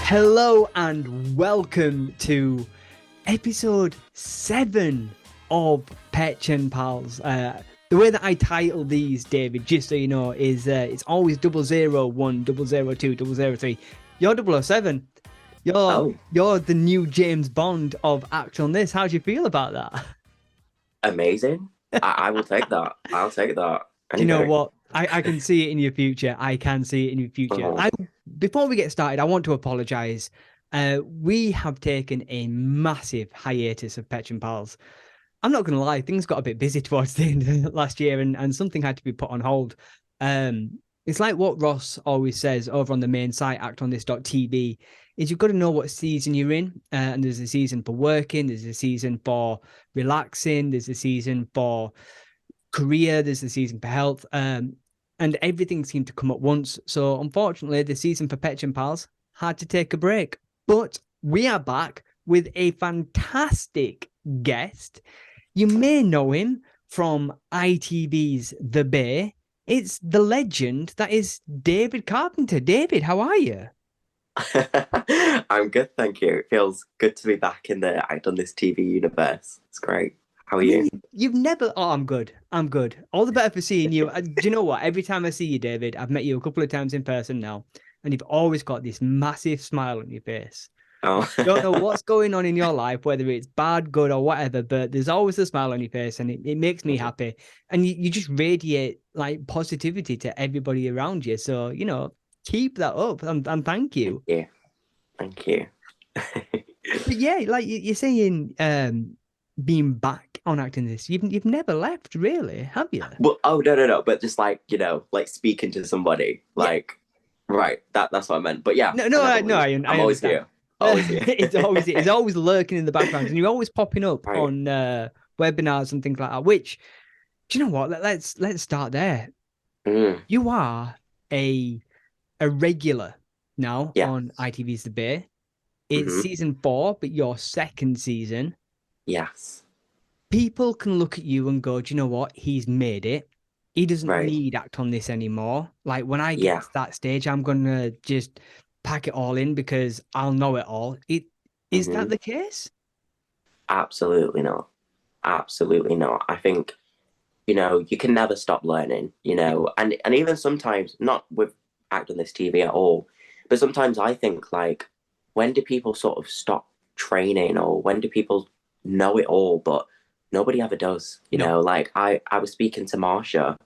Hello and welcome to episode 7 of Petch Pals. The way that I title these, David, just so you know, is it's always 001, 002, 003. You're 007. You're the new James Bond of Act on This. How do you feel about that? Amazing. I will take that. I'll take that. Do you know what? I can see it in your future. I can see it in your future. Before we get started, I want to apologise. We have taken a massive hiatus of Petch Pals. I'm not going to lie, things got a bit busy towards the end of last year and something had to be put on hold. It's like what Ross always says over on the main site, actonthis.tv, is you've got to know what season you're in. And there's a season for working, there's a season for relaxing, there's a season for career, there's a season for health. And everything seemed to come at once. So unfortunately, the season for Petch Pals had to take a break. But we are back with a fantastic guest. You may know him from ITV's The Bay. It's the legend that is David Carpenter. David, how are you? I'm good, thank you. It feels good to be back in the I've done this TV universe. It's great. How are you? You've never. Oh, I'm good. I'm good. All the better for seeing you. Do you know what? Every time I see you, David, I've met you a couple of times in person now, and you've always got this massive smile on your face. Oh. Don't know what's going on in your life, whether it's bad, good, or whatever, but there's always a smile on your face, and it makes me happy. And you just radiate like positivity to everybody around you. So, keep that up and thank you. Yeah. Thank you. But yeah, like you're saying, being back on Acting This, you've never left, really, have you? Well, no. But just like, like speaking to somebody, like, right. That's what I meant. But yeah. I'm always here. Always here. it's always lurking in the background, and you're always popping up on webinars and things like that. Which, do you know what? Let's start there. You are a regular now on ITV's The Bay. It's season 4, but your second season. Yes. People can look at you and go, do you know what? He's made it. He doesn't need Act on This anymore. Like when I get to that stage, I'm going to just pack it all in because I'll know it all. Is that the case? Absolutely not. Absolutely not. I think, you can never stop learning, and even sometimes, not with Act on This TV at all, but sometimes I think, like, when do people sort of stop training, or when do people know it all, but nobody ever does, like I was speaking to Marsha,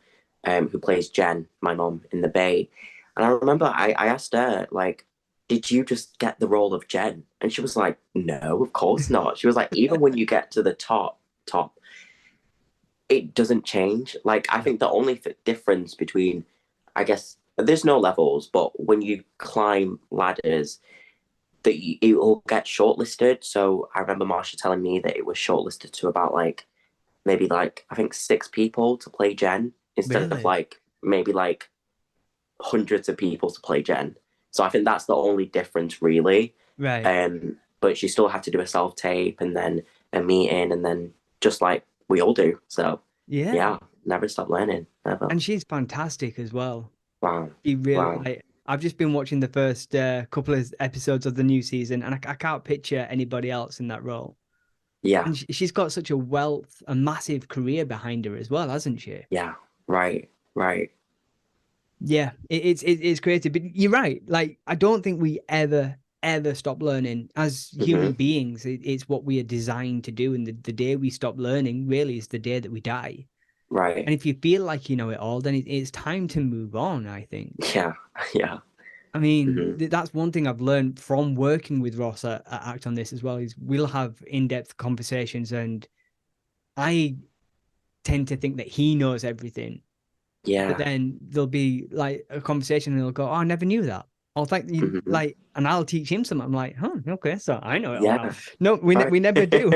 who plays Jen, my mom, in The Bay, and I remember I asked her, like, did you just get the role of Jen? And she was like, no, of course not. She was like, even when you get to the top, it doesn't change. Like, I think the only difference between, I guess, there's no levels, but when you climb ladders, that it will get shortlisted. So I remember Marsha telling me that it was shortlisted to about maybe I think 6 people to play Jen instead of maybe hundreds of people to play Jen. So I think that's the only difference, really. Right. But she still had to do a self tape and then a meeting, and then just like we all do. So yeah, never stop learning. Never. And she's fantastic as well. Wow. I've just been watching the first couple of episodes of the new season, and I can't picture anybody else in that role. Yeah. And she's got such a massive career behind her as well, hasn't she? Yeah. Right. Yeah, it's crazy, but you're right. Like, I don't think we ever stop learning as human beings. It's what we are designed to do, and the day we stop learning really is the day that we die. Right. And if you feel like you know it all, then it's time to move on, I think. Yeah. I mean, that's one thing I've learned from working with Ross at Act on This as well, is we'll have in-depth conversations, and I tend to think that he knows everything. Yeah. But then there'll be like a conversation and he'll go, oh, I never knew that. I'll thank you, and I'll teach him something. I'm like, okay, so I know it all now. No, we never do.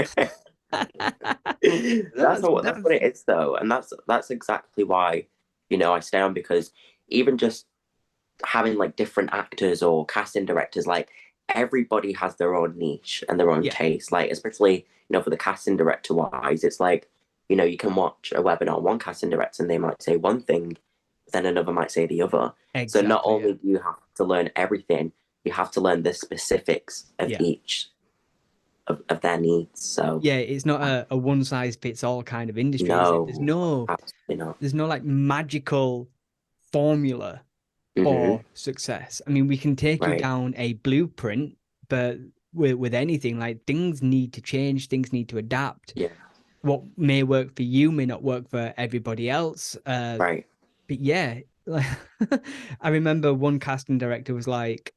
That's what it is, though, and that's exactly why I stay on, because even just having different actors or casting directors, everybody has their own niche and their own taste. Especially for the casting director wise, it's you can watch a webinar on one casting director and they might say one thing, then another might say the other. Exactly, so not only do you have to learn everything, you have to learn the specifics of Yeah. each of their needs. So Yeah, it's not a one size fits all kind of industry, is it? no, absolutely not. There's no like magical formula Hmm. for success. I mean, we can take you Right. down a blueprint, but with anything, like things need to change, things need to adapt. Yeah. What may work for you may not work for everybody else. Right. But yeah, like I remember one casting director was like,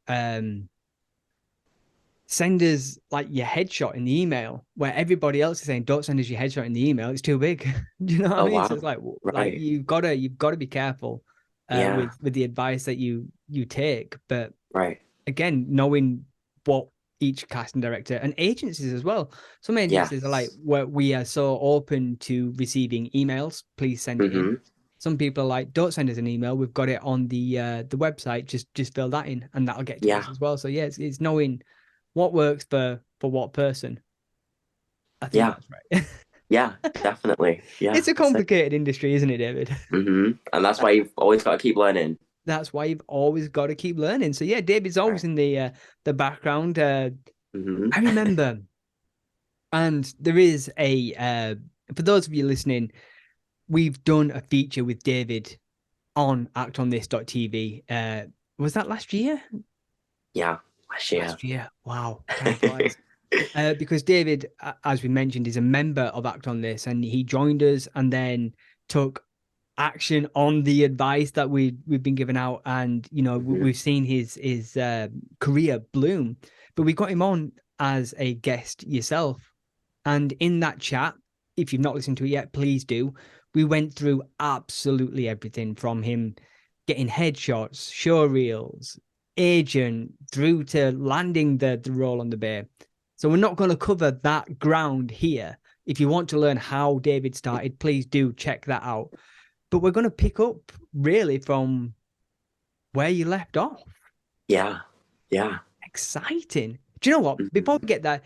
send us like your headshot in the email, where everybody else is saying, don't send us your headshot in the email, it's too big. Do you know what I Oh mean? So it's wow. like Right. you've got to be careful Yeah. with the advice that you take. But Right. again, knowing what each casting director and agencies as well. Some agencies are like, Yes. we are so open to receiving emails, please send it in. Hmm. Some people are like, don't send us an email, we've got it on the website, just fill that in and that'll get to Yeah. us as well. So yeah, it's knowing what works for what person. I think Yeah. that's right. Yeah. Definitely. It's Yeah. a complicated industry, isn't it, David? And that's why you've always got to keep learning. That's why you've always got to keep learning. So yeah, David's always Right. in the background. Hmm. I remember, and there is for those of you listening, we've done a feature with David on actonthis.tv. Was that last year? Yeah. Last year. Last year. Wow, time flies. Because David, as we mentioned, is a member of Act on This, and he joined us and then took action on the advice that we've been given out, and Hmm. we've seen his career bloom. But we got him on as a guest yourself, and in that chat, if you've not listened to it yet, please do. We went through absolutely everything from him getting headshots, show reels, agent, through to landing the role on the bay. So we're not going to cover that ground here. If you want to learn how David started, please do check that out. But we're going to pick up really from where you left off. Yeah. Yeah. Exciting. Do you know what? Before Hmm. we get that,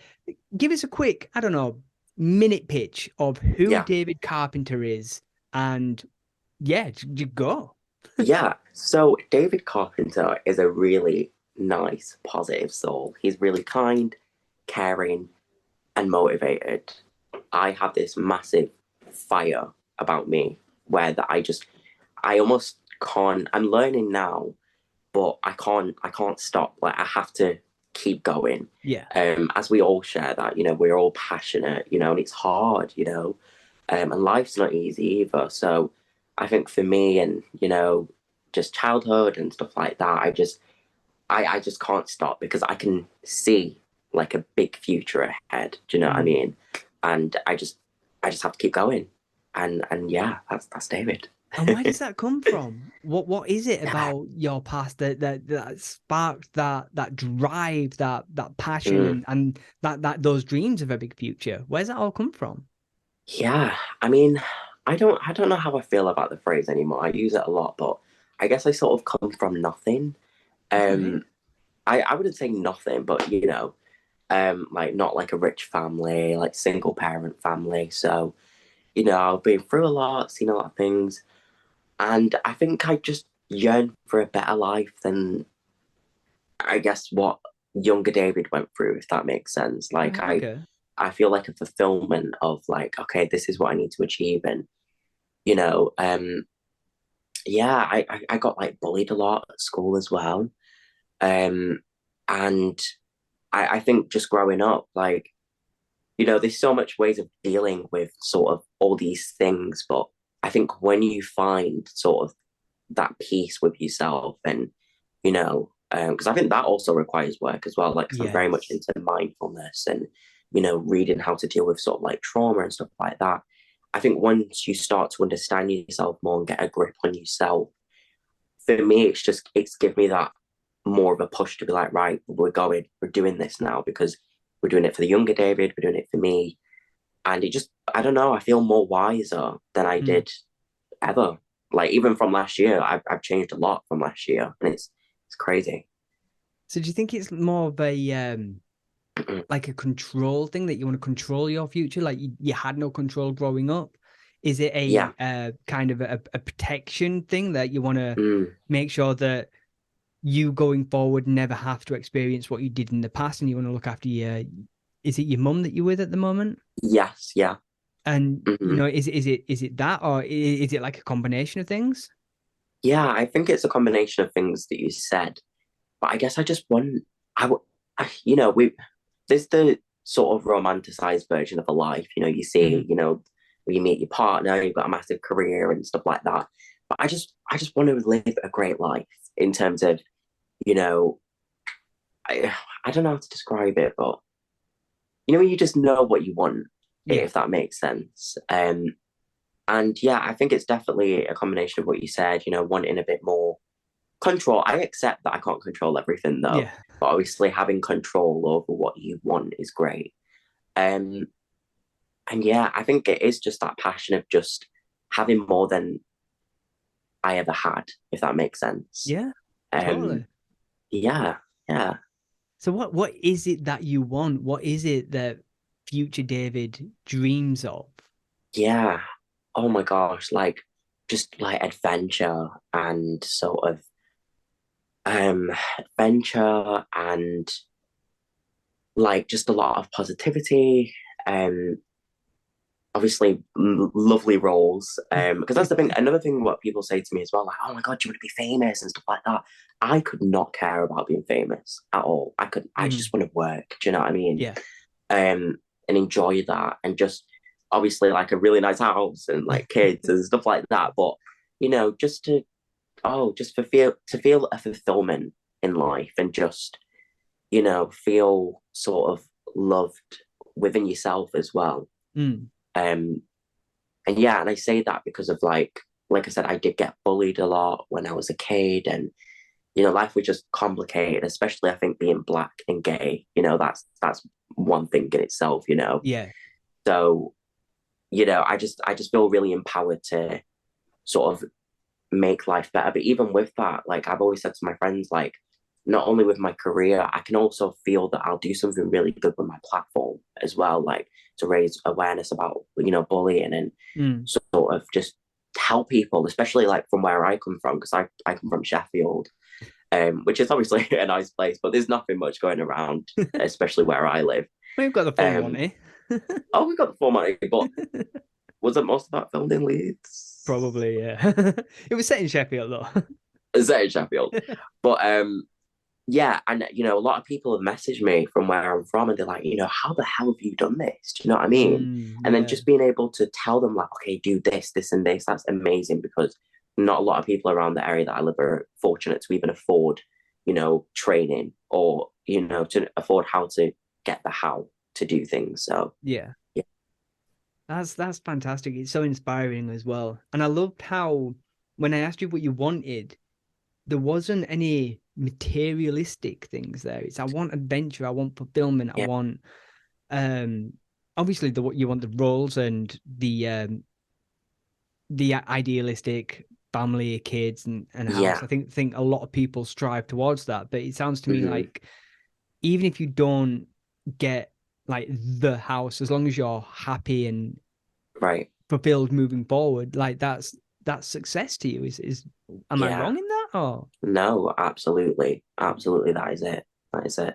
give us a quick, I don't know, minute pitch of who Yeah. David Carpenter is. And yeah, you go. Yeah. So David Carpenter is a really nice, positive soul. He's really kind, caring, and motivated. I have this massive fire about me where that I almost can't, I'm learning now, but I can't stop. Like I have to keep going. Yeah. As we all share that, we're all passionate, and it's hard, and life's not easy either. So I think for me and, just childhood and stuff like that, I just can't stop because I can see like a big future ahead. Do you know what I Mm. mean? And I just have to keep going. And yeah, that's David. And where does that come from? What is it Yeah. about your past that sparked that drive, that passion, Mm. and that those dreams of a big future? Where's that all come from? Yeah. I mean, I don't know how I feel about the phrase anymore. I use it a lot, but I guess I sort of come from nothing. Okay. Um I wouldn't say nothing, but like not like a rich family, like single parent family. So, I've been through a lot, seen a lot of things. And I think I just yearn for a better life than I guess what younger David went through, if that makes sense. Like Right, okay. I feel like a fulfillment of like, okay, this is what I need to achieve. And, you know, um, yeah, I got like bullied a lot at school as well. Um, and I think just growing up, like, there's so much ways of dealing with sort of all these things, but I think when you find sort of that peace with yourself and because I think that also requires work as well, like 'cause I'm very much Yes. into mindfulness and reading how to deal with sort of like trauma and stuff like that. I think once you start to understand yourself more and get a grip on yourself, for me it's given me that more of a push to be like, right, we're doing this now because we're doing it for the younger David, we're doing it for me. And it just, I don't know, I feel more wiser than I Mm. did ever. Like even from last year, I've changed a lot from last year, and it's crazy. So do you think it's more of a like a control thing that you want to control your future, like you had no control growing up? Is it a Yeah. kind of a protection thing that you want to Mm, make sure that you going forward never have to experience what you did in the past, and you want to look after your, is it your mum that you're with at the moment? Yes, yeah. And Hmm. is it that, or is it like a combination of things? Yeah, I think it's a combination of things that you said. But I guess I just want, we, there's the sort of romanticized version of a life. You see, Mhm. when you meet your partner, you've got a massive career and stuff like that. But I just want to live a great life in terms of, you know, I don't know how to describe it, but you just know what you want, Yeah. if that makes sense. And yeah, I think it's definitely a combination of what you said, wanting a bit more control. I accept that I can't control everything though, Yeah. but obviously having control over what you want is great. Um, and yeah, I think it is just that passion of just having more than I ever had, if that makes sense. Yeah. Um, Totally. yeah, yeah, So what is it that you want? What is it that future David dreams of? yeah. Oh my gosh, like just like adventure and sort of adventure and like just a lot of positivity. Um, Obviously lovely roles. Because that's the thing. Another thing, what people say to me as well, like, "Oh my god, do you want to be famous and stuff like that?" I could not care about being famous at all. I could. I Mm. just want to work. Do you know what I mean? Yeah. And enjoy that, and just obviously like a really nice house and like kids and stuff like that. But just to just to feel a fulfillment in life and just feel sort of loved within yourself as well. Mm. Um, and yeah, and I say that because of like I said, I did get bullied a lot when I was a kid, and life was just complicated, especially I think being black and gay. That's one thing in itself. Yeah. So I just feel really empowered to sort of make life better. But even with that, like I've always said to my friends, like not only with my career, I can also feel that I'll do something really good with my platform as well, like to raise awareness about bullying and Mm. sort of just help people, especially like from where I come from, because I come from Sheffield, which is obviously a nice place, but there's nothing much going around, especially where I live. We've got the full Um, money. oh, we got the format, but wasn't most of that filmed in Leeds? Probably, yeah. It was set in Sheffield though. Is that in Sheffield? But yeah, and a lot of people have messaged me from where I'm from, and they're like, how the hell have you done this? Do you know what I mean? And then Yeah. just being able to tell them like, okay, do this, this, and this. That's amazing because not a lot of people around the area that I live are fortunate to even afford, training or to afford how to get the how to do things. So Yeah. yeah, That's fantastic. It's so inspiring as well. And I loved how when I asked you what you wanted, there wasn't any materialistic things there. It's I want adventure, I want fulfillment, I yeah, want um obviously the what you want the roles and the idealistic family, kids and house. yeah, I think a lot of people strive towards that. But it sounds to me hmm, like even if you don't get like the house, as long as you're happy and right, fulfilled moving forward, like that's success to you. Is am I yeah, wrong in that? Or no, absolutely, absolutely, that is it, that is it.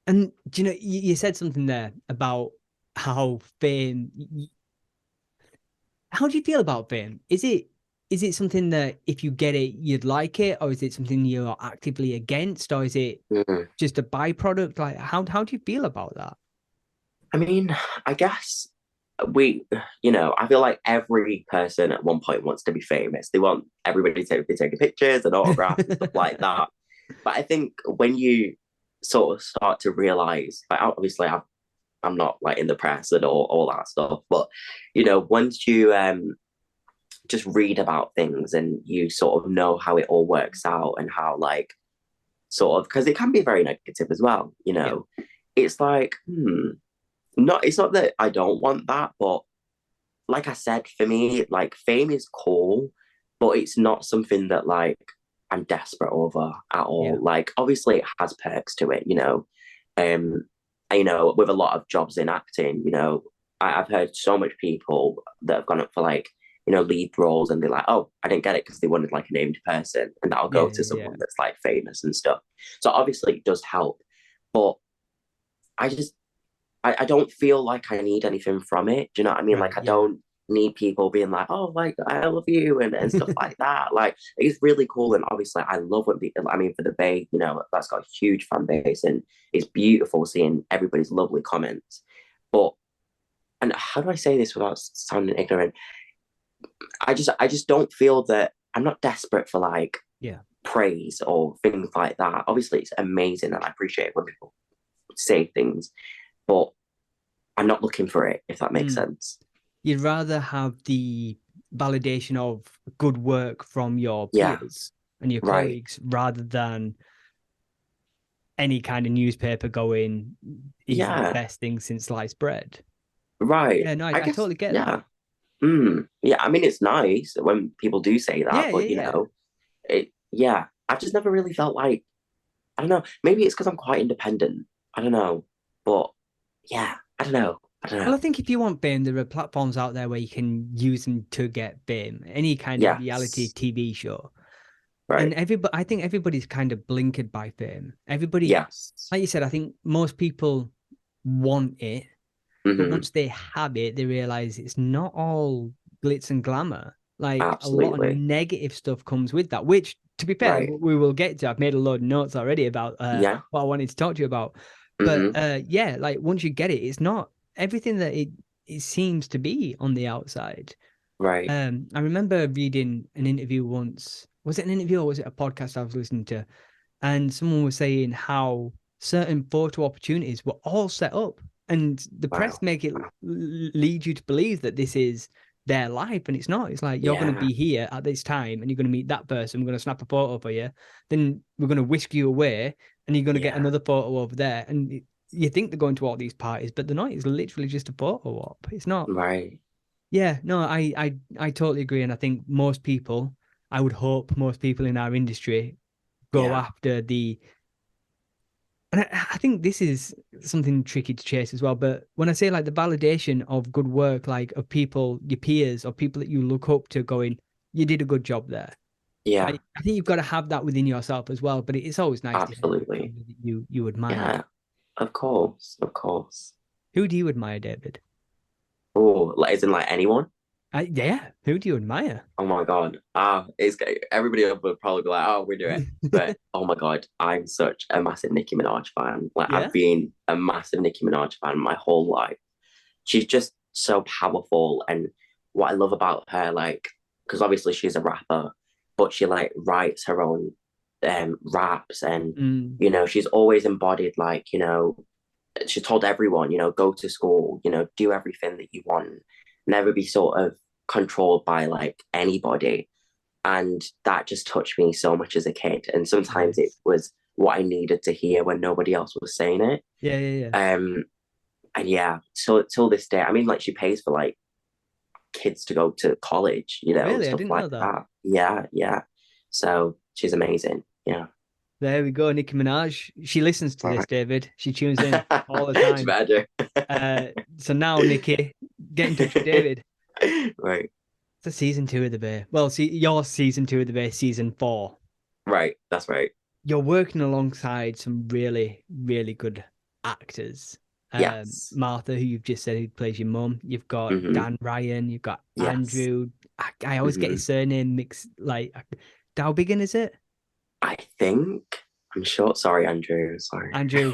and do you know you said something there about how fame. How do you feel about fame? Is it something that if you get it you'd like it, or is it something you're actively against, or is it Mm. just a byproduct? Like how do you feel about that? I mean, I guess I feel like every person at one point wants to be famous. They want everybody to be taking pictures and autographs and stuff like that. But I think when you sort of start to realize, like obviously I'm not like in the press and all that stuff, but once you just read about things and you sort of know how it all works out and how like sort of because it can be very negative as well. Yeah, It's like, it's not that I don't want that, but like I said, for me, like fame is cool, but it's not something that like I'm desperate over at yeah, all. Like obviously it has perks to it. Um, with a lot of jobs in acting, I've heard so much people that have gone up for like lead roles, and they're like, oh, I didn't get it because they wanted like a named person, and that'll Yeah, go to yeah, yeah. someone that's like famous and stuff. So obviously it does help, but I just I don't feel like I need anything from it. Do you know what I mean? Right, Like I yeah. don't need people being like, oh, like I love you and stuff like that. Like it's really cool. And obviously I love when people, I mean, for the Bay, that's got a huge fan base and it's beautiful seeing everybody's lovely comments. But and how do I say this without sounding ignorant? I just don't feel that I'm not desperate for like Yeah. praise or things like that. Obviously it's amazing and I appreciate when people say things, but I'm not looking for it, if that makes Mm. sense. You'd rather have the validation of good work from your Yeah, peers and your right. colleagues rather than any kind of newspaper going, he's the Yeah, best thing since sliced bread. right. Yeah, no, I I guess, totally get that. yeah. Mm. Yeah, I mean, it's nice when people do say that, Yeah, but yeah, yeah. yeah, I've just never really felt like, I don't know, maybe it's because I'm quite independent. I don't know, but yeah, I don't know. I don't Well, know. I think if you want fame, there are platforms out there where you can use them to get fame. Any kind of reality Yes, TV show. And right. everybody, I think everybody's kind of blinkered by fame. Everybody, Yes. like you said, I think most people want it, but Hmm. once they have it, they realize it's not all glitz and glamour. Like a lot of Absolutely. negative stuff comes with that, which, to be fair, Right. we will get to. I've made a load of notes already about Yeah. what I wanted to talk to you about. But Hmm. yeah, like once you get it, it's not everything that it seems to be on the outside. Right. I remember reading an interview once. Was it an interview or was it a podcast I was listening to? And someone was saying how certain photo opportunities were all set up, and the press Wow. make it lead you to believe that this is their life, and it's not. It's like you're going to Yeah. be here at this time, and you're going to meet that person. We're going to snap a photo for you, then we're going to whisk you away, and you're going to get Yeah. another photo over there, and you think they're going to all these parties, but they're not. It's literally just a photo op. It's not. Right. Yeah, no, I totally agree, and I think most people, I would hope most people in our industry go Yeah. after the, and I think this is something tricky to chase as well. But when I say like the validation of good work, like of people, your peers or people that you look up to, going, you did a good job there. Yeah. I think you've got to have that within yourself as well. But it's always nice to hear it from Absolutely. somebody that you admire. Yeah. Of course. Of course. Who do you admire, David? Oh, like isn't like anyone? Yeah, who do you admire? Oh my God. It's everybody would probably be like, oh, we do it. But oh my God, I'm such a massive Nicki Minaj fan. Like Yeah. I've been a massive Nicki Minaj fan my whole life. She's just so powerful. And what I love about her, like, because obviously she's a rapper, but she like writes her own raps and Mm, she's always embodied like, she told everyone, go to school, do everything that you want, never be sort of controlled by like anybody. And that just touched me so much as a kid. And sometimes it nice. was what I needed to hear when nobody else was saying it. Yeah, yeah, yeah. Um, and yeah, so till this day, I mean, like she pays for like kids to go to college, Really, I stuff didn't like know that. that. Yeah, yeah. So she's amazing. Yeah. There we go, Nicki Minaj. She listens to this, Right. David. She tunes in all the time. Better. Uh, so now, Nikki, get in touch with David. Right. It's a season two of the Bay. Well, see, your season two of the Bay, season four. Right. That's right. You're working alongside some really, really good actors. Yes. Martha, who you've just said who plays your mum. You've got Hmm. Dan Ryan. You've got Yes. Andrew. I always get Hmm. his surname mixed. Like, Dowbiggin, is it? I think I'm sure. Sorry, Andrew. Sorry. Andrew,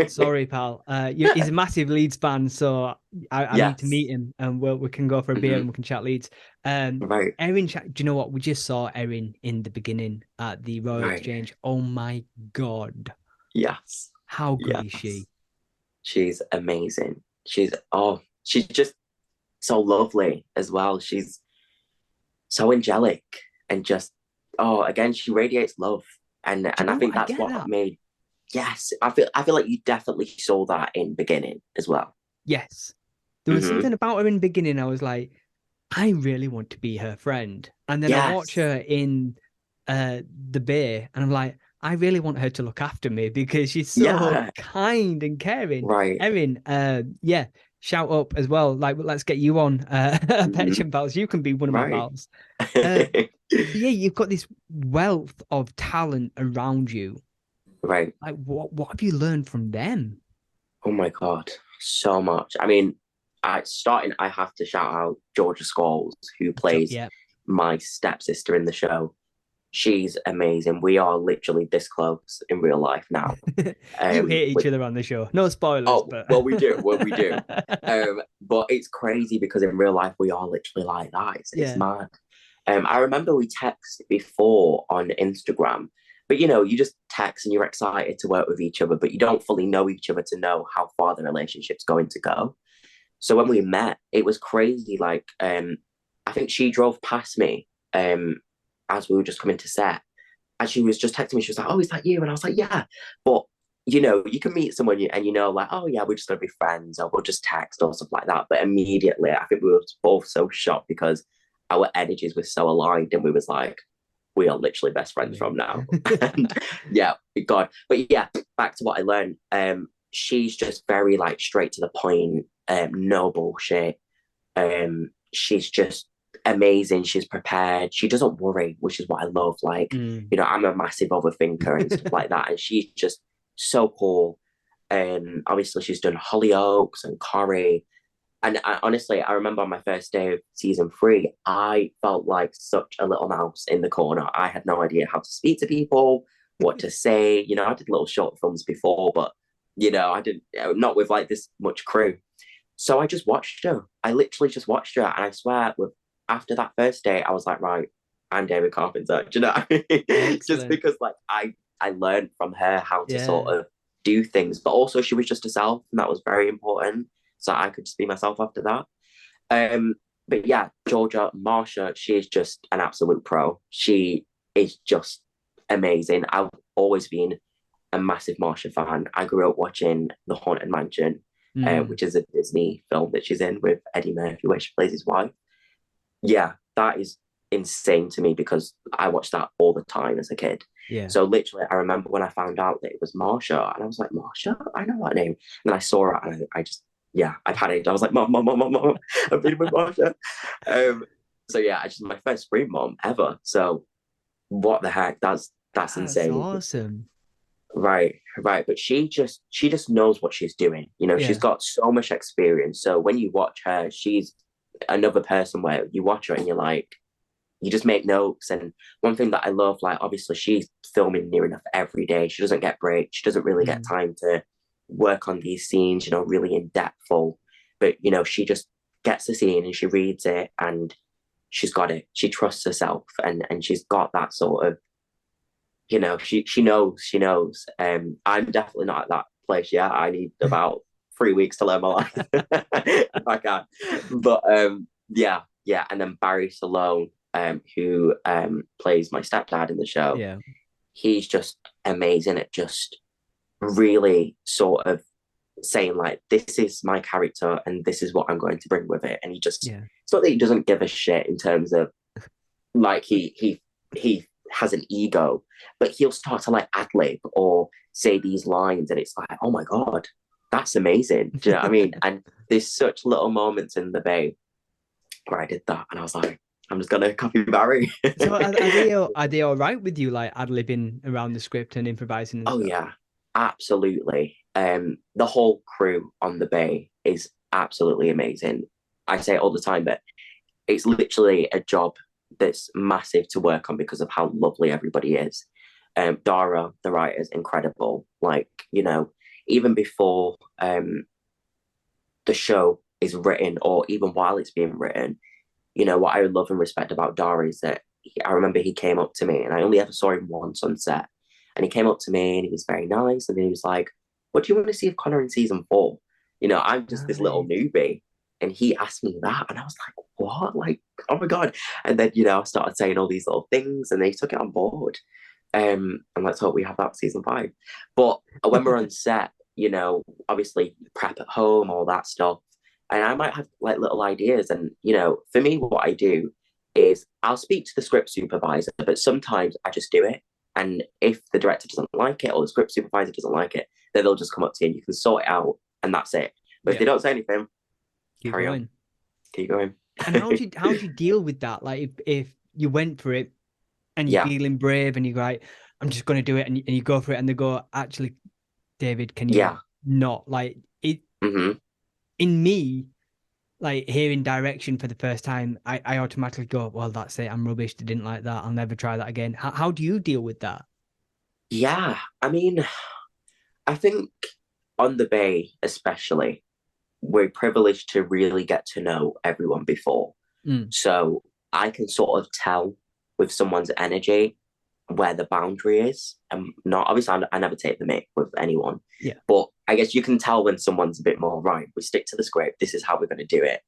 sorry, pal. He's a massive Leeds fan, so I need to Yes. meet him, and we can go for a beer Hmm. and we can chat Leeds. Right. Erin, do you know what? We just saw Erin in the beginning at the Royal Right. Exchange. Oh my God, Yes. how good is she? Yes. She's amazing. She's just so lovely as well. She's so angelic and just again, she radiates love. Do you And I know what? think I that's get what that. made yes, I feel like you definitely saw that in beginning as well. Yes, there was Hmm. something about her in the beginning. I was like, I really want to be her friend. And then I watch Yes. her in the Bay and I'm like, I really want her to look after me because she's so Yeah. kind and caring. Right. Erin, yeah, shout up as well. Like, let's get you on Petch Mhm. Pals. You can be one of my Right. pals. So yeah, you've got this wealth of talent around you. Right. Like, what have you learned from them? Oh my God, so much. I mean, I have to shout out Georgia Scholes, who plays Yeah, my stepsister in the show. She's amazing. We are literally this close in real life now. you hate each With other on the show. No spoilers, Oh, but well, we do. Well, we do. But it's crazy because in real life we are literally like that. It's yeah, mad. I remember we texted before on Instagram, but you just text and you're excited to work with each other, but you don't fully know each other to know how far the relationship's going to go. So when we met, it was crazy. Like, I think she drove past me as we were just coming to set, and she was just texting me. She was like, "Oh, is that you?" And I was like, "Yeah." But you can meet someone and like, "Oh yeah, we're just gonna be friends," or we'll just text or stuff like that. But immediately, I think we were both so shocked because our energies were so aligned, and we was like, "We are literally best friends from now." And yeah, God. But yeah, back to what I learned. She's just very like straight to the point. No bullshit. She's just amazing. She's prepared. She doesn't worry, which is what I love. Like, Mm. I'm a massive overthinker and stuff like that. And she's just so cool. Obviously she's done Hollyoaks and Corrie. And honestly, I remember on my first day of season 3, I felt like such a little mouse in the corner. I had no idea how to speak to people, what to say. I did little short films before, but I didn't, not with like this much crew. So I just watched her. I literally just watched her, and I swear, after that first day, I was like, right, I'm David Carpenter. Do you know what I mean? Just Excellent. because, like, I learned from her how to Yeah. sort of do things, but also she was just herself, and that was very important. So I could just be myself after that. But yeah, Georgia Marsha, she is just an absolute pro. She is just amazing. I've always been a massive Marsha fan. I grew up watching The Haunted Mansion, Mm. which is a Disney film that she's in with Eddie Murphy, where she plays his wife. Yeah, that is insane to me because I watched that all the time as a kid. Yeah. So literally, I remember when I found out that it was Marsha, and I was like, Marsha, I know that name. And then I saw it, and I just, yeah, I panicked. I was like, Mom, Mom, Mom, Mom, Mom, I'm being with Marsha. So yeah, I just my first screen mom ever. So what the heck? That's That's insane. awesome. Right, right. But she just knows what she's doing. She's Yeah. got so much experience. So when you watch her, she's another person where you watch her and you're like, you just make notes. And one thing that I love, like obviously she's filming near enough every day. She doesn't get breaks. She doesn't really get Mm. time to work on these scenes, really in depthful. But she just gets the scene and she reads it and she's got it. She trusts herself and she's got that sort of she knows. I'm definitely not at that place yet. I need about 3 weeks to learn my life if I can. But yeah, yeah. And then Barry Salone, who plays my stepdad in the show, Yeah. he's just amazing at just really sort of saying like, this is my character and this is what I'm going to bring with it. And Yeah. it's not that he doesn't give a shit in terms of like he has an ego, but he'll start to like ad lib or say these lines, and it's like, oh my god, that's amazing. Do you know what I mean? And there's such little moments in the Bay where I did that, and I was like, I'm just gonna copy Barry. So are they all right with you like ad-libbing around the script and improvising and Oh stuff? yeah, absolutely. The whole crew on the Bay is absolutely amazing. I say it all the time, but it's literally a job that's massive to work on because of how lovely everybody is. Dara, the writer, is incredible. Like, even before the show is written, or even while it's being written, what I love and respect about Dara is that I remember he came up to me, and I only ever saw him once on set. And he came up to me and he was very nice. And then he was like, what do you want to see of Connor in season 4? I'm just this little Right. newbie. And he asked me that. And I was like, what? Like, oh my God. And then, I started saying all these little things and they took it on board. And let's hope we have that for season 5. But when we're on set, obviously prep at home, all that stuff. And I might have like little ideas. And, for me, what I do is I'll speak to the script supervisor, but sometimes I just do it. And if the director doesn't like it or the script supervisor doesn't like it, then they'll just come up to you and you can sort it out and that's it. But if Yeah. they don't say anything, keep carry on, going. keep going. And how do you deal with that? Like if you went for it and you're Yeah, feeling brave and you're like, I'm just going to do it, and you go for it, and they go, actually, David, can you yeah. not? Like it Hmm. in me, like hearing direction for the first time, I automatically go, well, that's it. I'm rubbish. They didn't like that. I'll never try that again. How do you deal with that? Yeah, I mean, I think on the Bay, especially, we're privileged to really get to know everyone before. Mm, So I can sort of tell with someone's energy where the boundary is. And not obviously, I never take the mick with anyone, yeah, but I guess you can tell when someone's a bit more right. We stick to the script. This is how we're going to do it.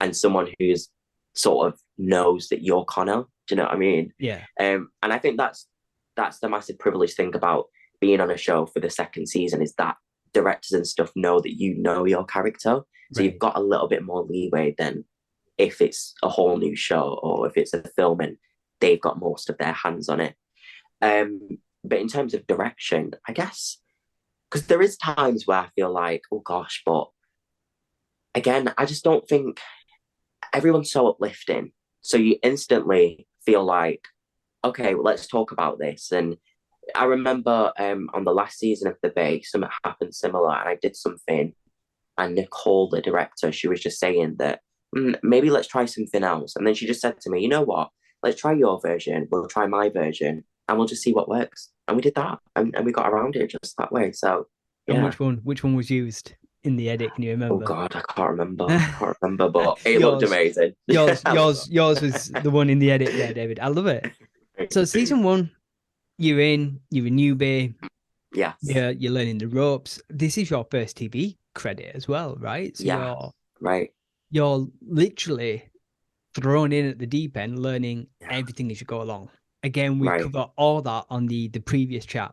And someone who's sort of knows that you're Connor. Do you know what I mean? yeah, And I think that's the massive privilege thing about being on a show for the second season is that directors and stuff know that you know your character, so you've right. got a little bit more leeway than if it's a whole new show or if it's a film and they've got most of their hands on it. But in terms of direction, I guess because there is times where I feel like, oh gosh, but again, I just don't think everyone's so uplifting. So you instantly feel like, okay, well, let's talk about this. And I remember on the last season of The Bay, something happened similar, and I did something, and Nicole, the director, she was just saying that maybe let's try something else. And then she just said to me, you know what? Let's try your version. We'll try my version, and we'll just see what works. And we did that, and we got around it just that way. So And yeah. which one was used in the edit? Can you Oh remember? God, I can't remember. I can't remember, but it looked yours, amazing. yours, I love yours, yours was the one in the edit there, David. I love it. So that. season one, you're a newbie, Yes. you're learning the ropes. This is your first TV credit as well, right? So Yeah. Right. you're literally thrown in at the deep end, learning Yeah. everything as you go along. Again, we Right. cover all that on the previous chat,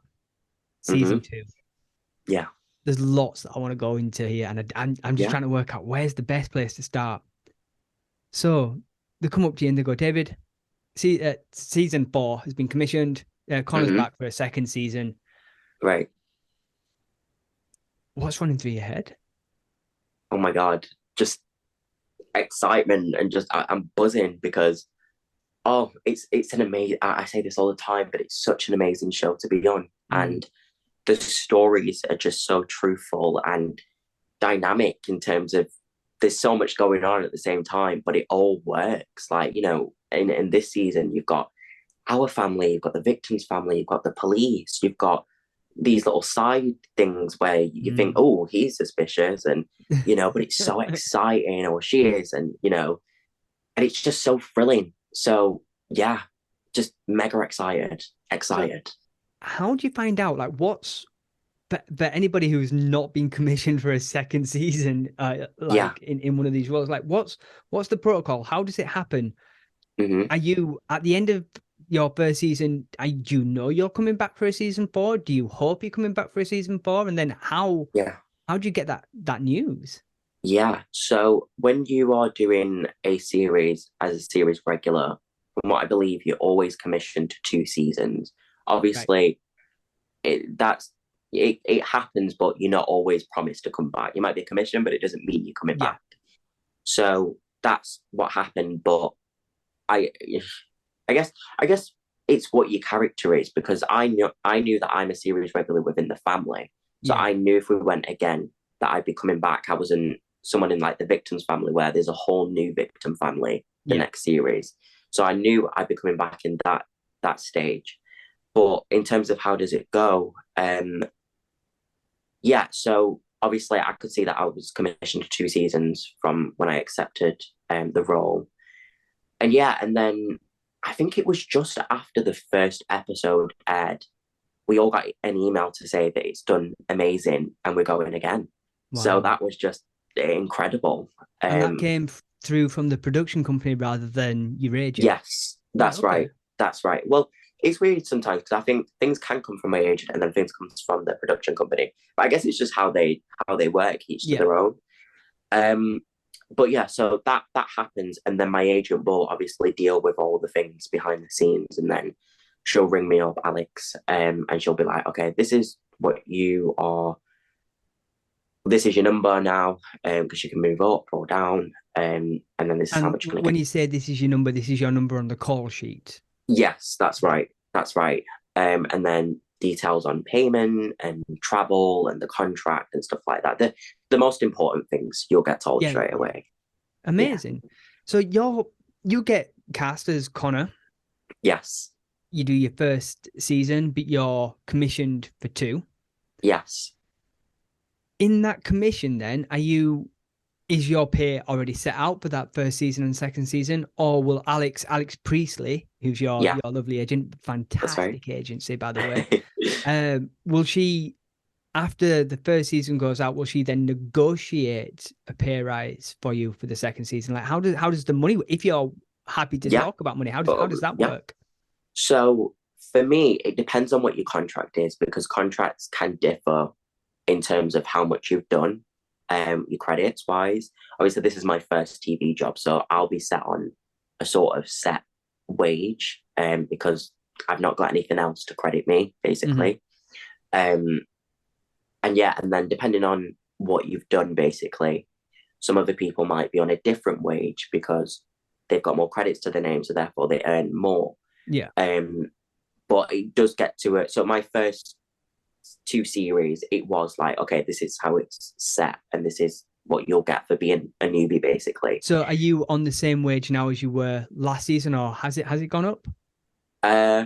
season Mm-hmm. two. Yeah. There's lots that I want to go into here, and I'm just Yeah. trying to work out where's the best place to start. So they come up to you and they go, David, see, season four has been commissioned. Connor's Mm-hmm. back for a second season. Right. What's running through your head? Oh my God. Just excitement and just I'm buzzing because it's an amazing. I say this all the time, but it's such an amazing show to be on, Mm, and the stories are just so truthful and dynamic in terms of there's so much going on at the same time, but it all works. Like in this season, you've got our family, you've got the victim's family, you've got the police, you've got these little side things where you think, mm. oh, he's suspicious, and but it's so exciting, or she is, and and it's just so thrilling. So yeah, just mega excited, So excited. how do you find out? Like, but anybody who's not been commissioned for a second season, Yeah. like in one of these roles, like what's the protocol? How does it happen? Hmm. Are you at the end of your first season? Do you know you're coming back for a season four? Do you hope you're coming back for a season four? And then Yeah. how do you get that news? Yeah. So when you are doing a series as a series regular, from what I believe, you're always commissioned to 2 seasons. Right. Obviously, it happens, but you're not always promised to come back. You might be commissioned, but it doesn't mean you're coming Yeah. back. So that's what happened. But I, I guess it's what your character is because I knew that I'm a series regular within the family, so Yeah. I knew if we went again that I'd be coming back. I wasn't someone in like the victim's family where there's a whole new victim family the Yeah. next series, so I knew I'd be coming back in that stage. But in terms of how does it go, yeah, so obviously I could see that I was commissioned to 2 seasons from when I accepted the role. And yeah, and then I think it was just after the first episode aired, we all got an email to say that it's done amazing and we're going again. So Wow. that was just incredible. And that Um, came through from the production company rather than your agent. yes, Right. that's Okay. right. That's right. Well, it's weird sometimes because I think things can come from my agent and then things comes from the production company. But I guess it's just how they work, each to Yeah. their own. Um, but yeah, so that happens, and then my agent will obviously deal with all the things behind the scenes, and then she'll ring me up, Alex, and she'll be like, "Okay, this is what you are this is your number now, because you can move up or down, and then this is how And much you're going to when get. you say this is your number on the call sheet. Yes, that's right. That's right. And then details on payment and travel and the contract and stuff like that. The most important things you'll get told Yeah, straight away. Yeah. amazing. So you get cast as Connor. Yes. You do your first season, but you're commissioned for two. Yes. In that commission, then, is your pay already set out for that first season and second season, or will Alex Priestley, who's Yeah. your lovely agent, That's right. fantastic agency by the way, will she, after the first season goes out, will she then negotiate a pay rise for you for the second season? Like how does the money, if you're happy to Yeah. talk about money, how does that Yeah. work? So for me, it depends on what your contract is because contracts can differ in terms of how much you've done, your credits wise. Obviously, this is my first TV job, so I'll be set on a sort of set wage, because I've not got anything else to credit me, Mm-hmm. basically. Um, and yeah, and then depending on what you've done, basically, some other people might be on a different wage because they've got more credits to their name, so therefore they earn more. Yeah. Um, but it does get to it. So my first two series, it was like, okay, this is how it's set, and this is what you'll get for being a newbie, basically. So are you on the same wage now as you were last season, or has it gone up? Uh,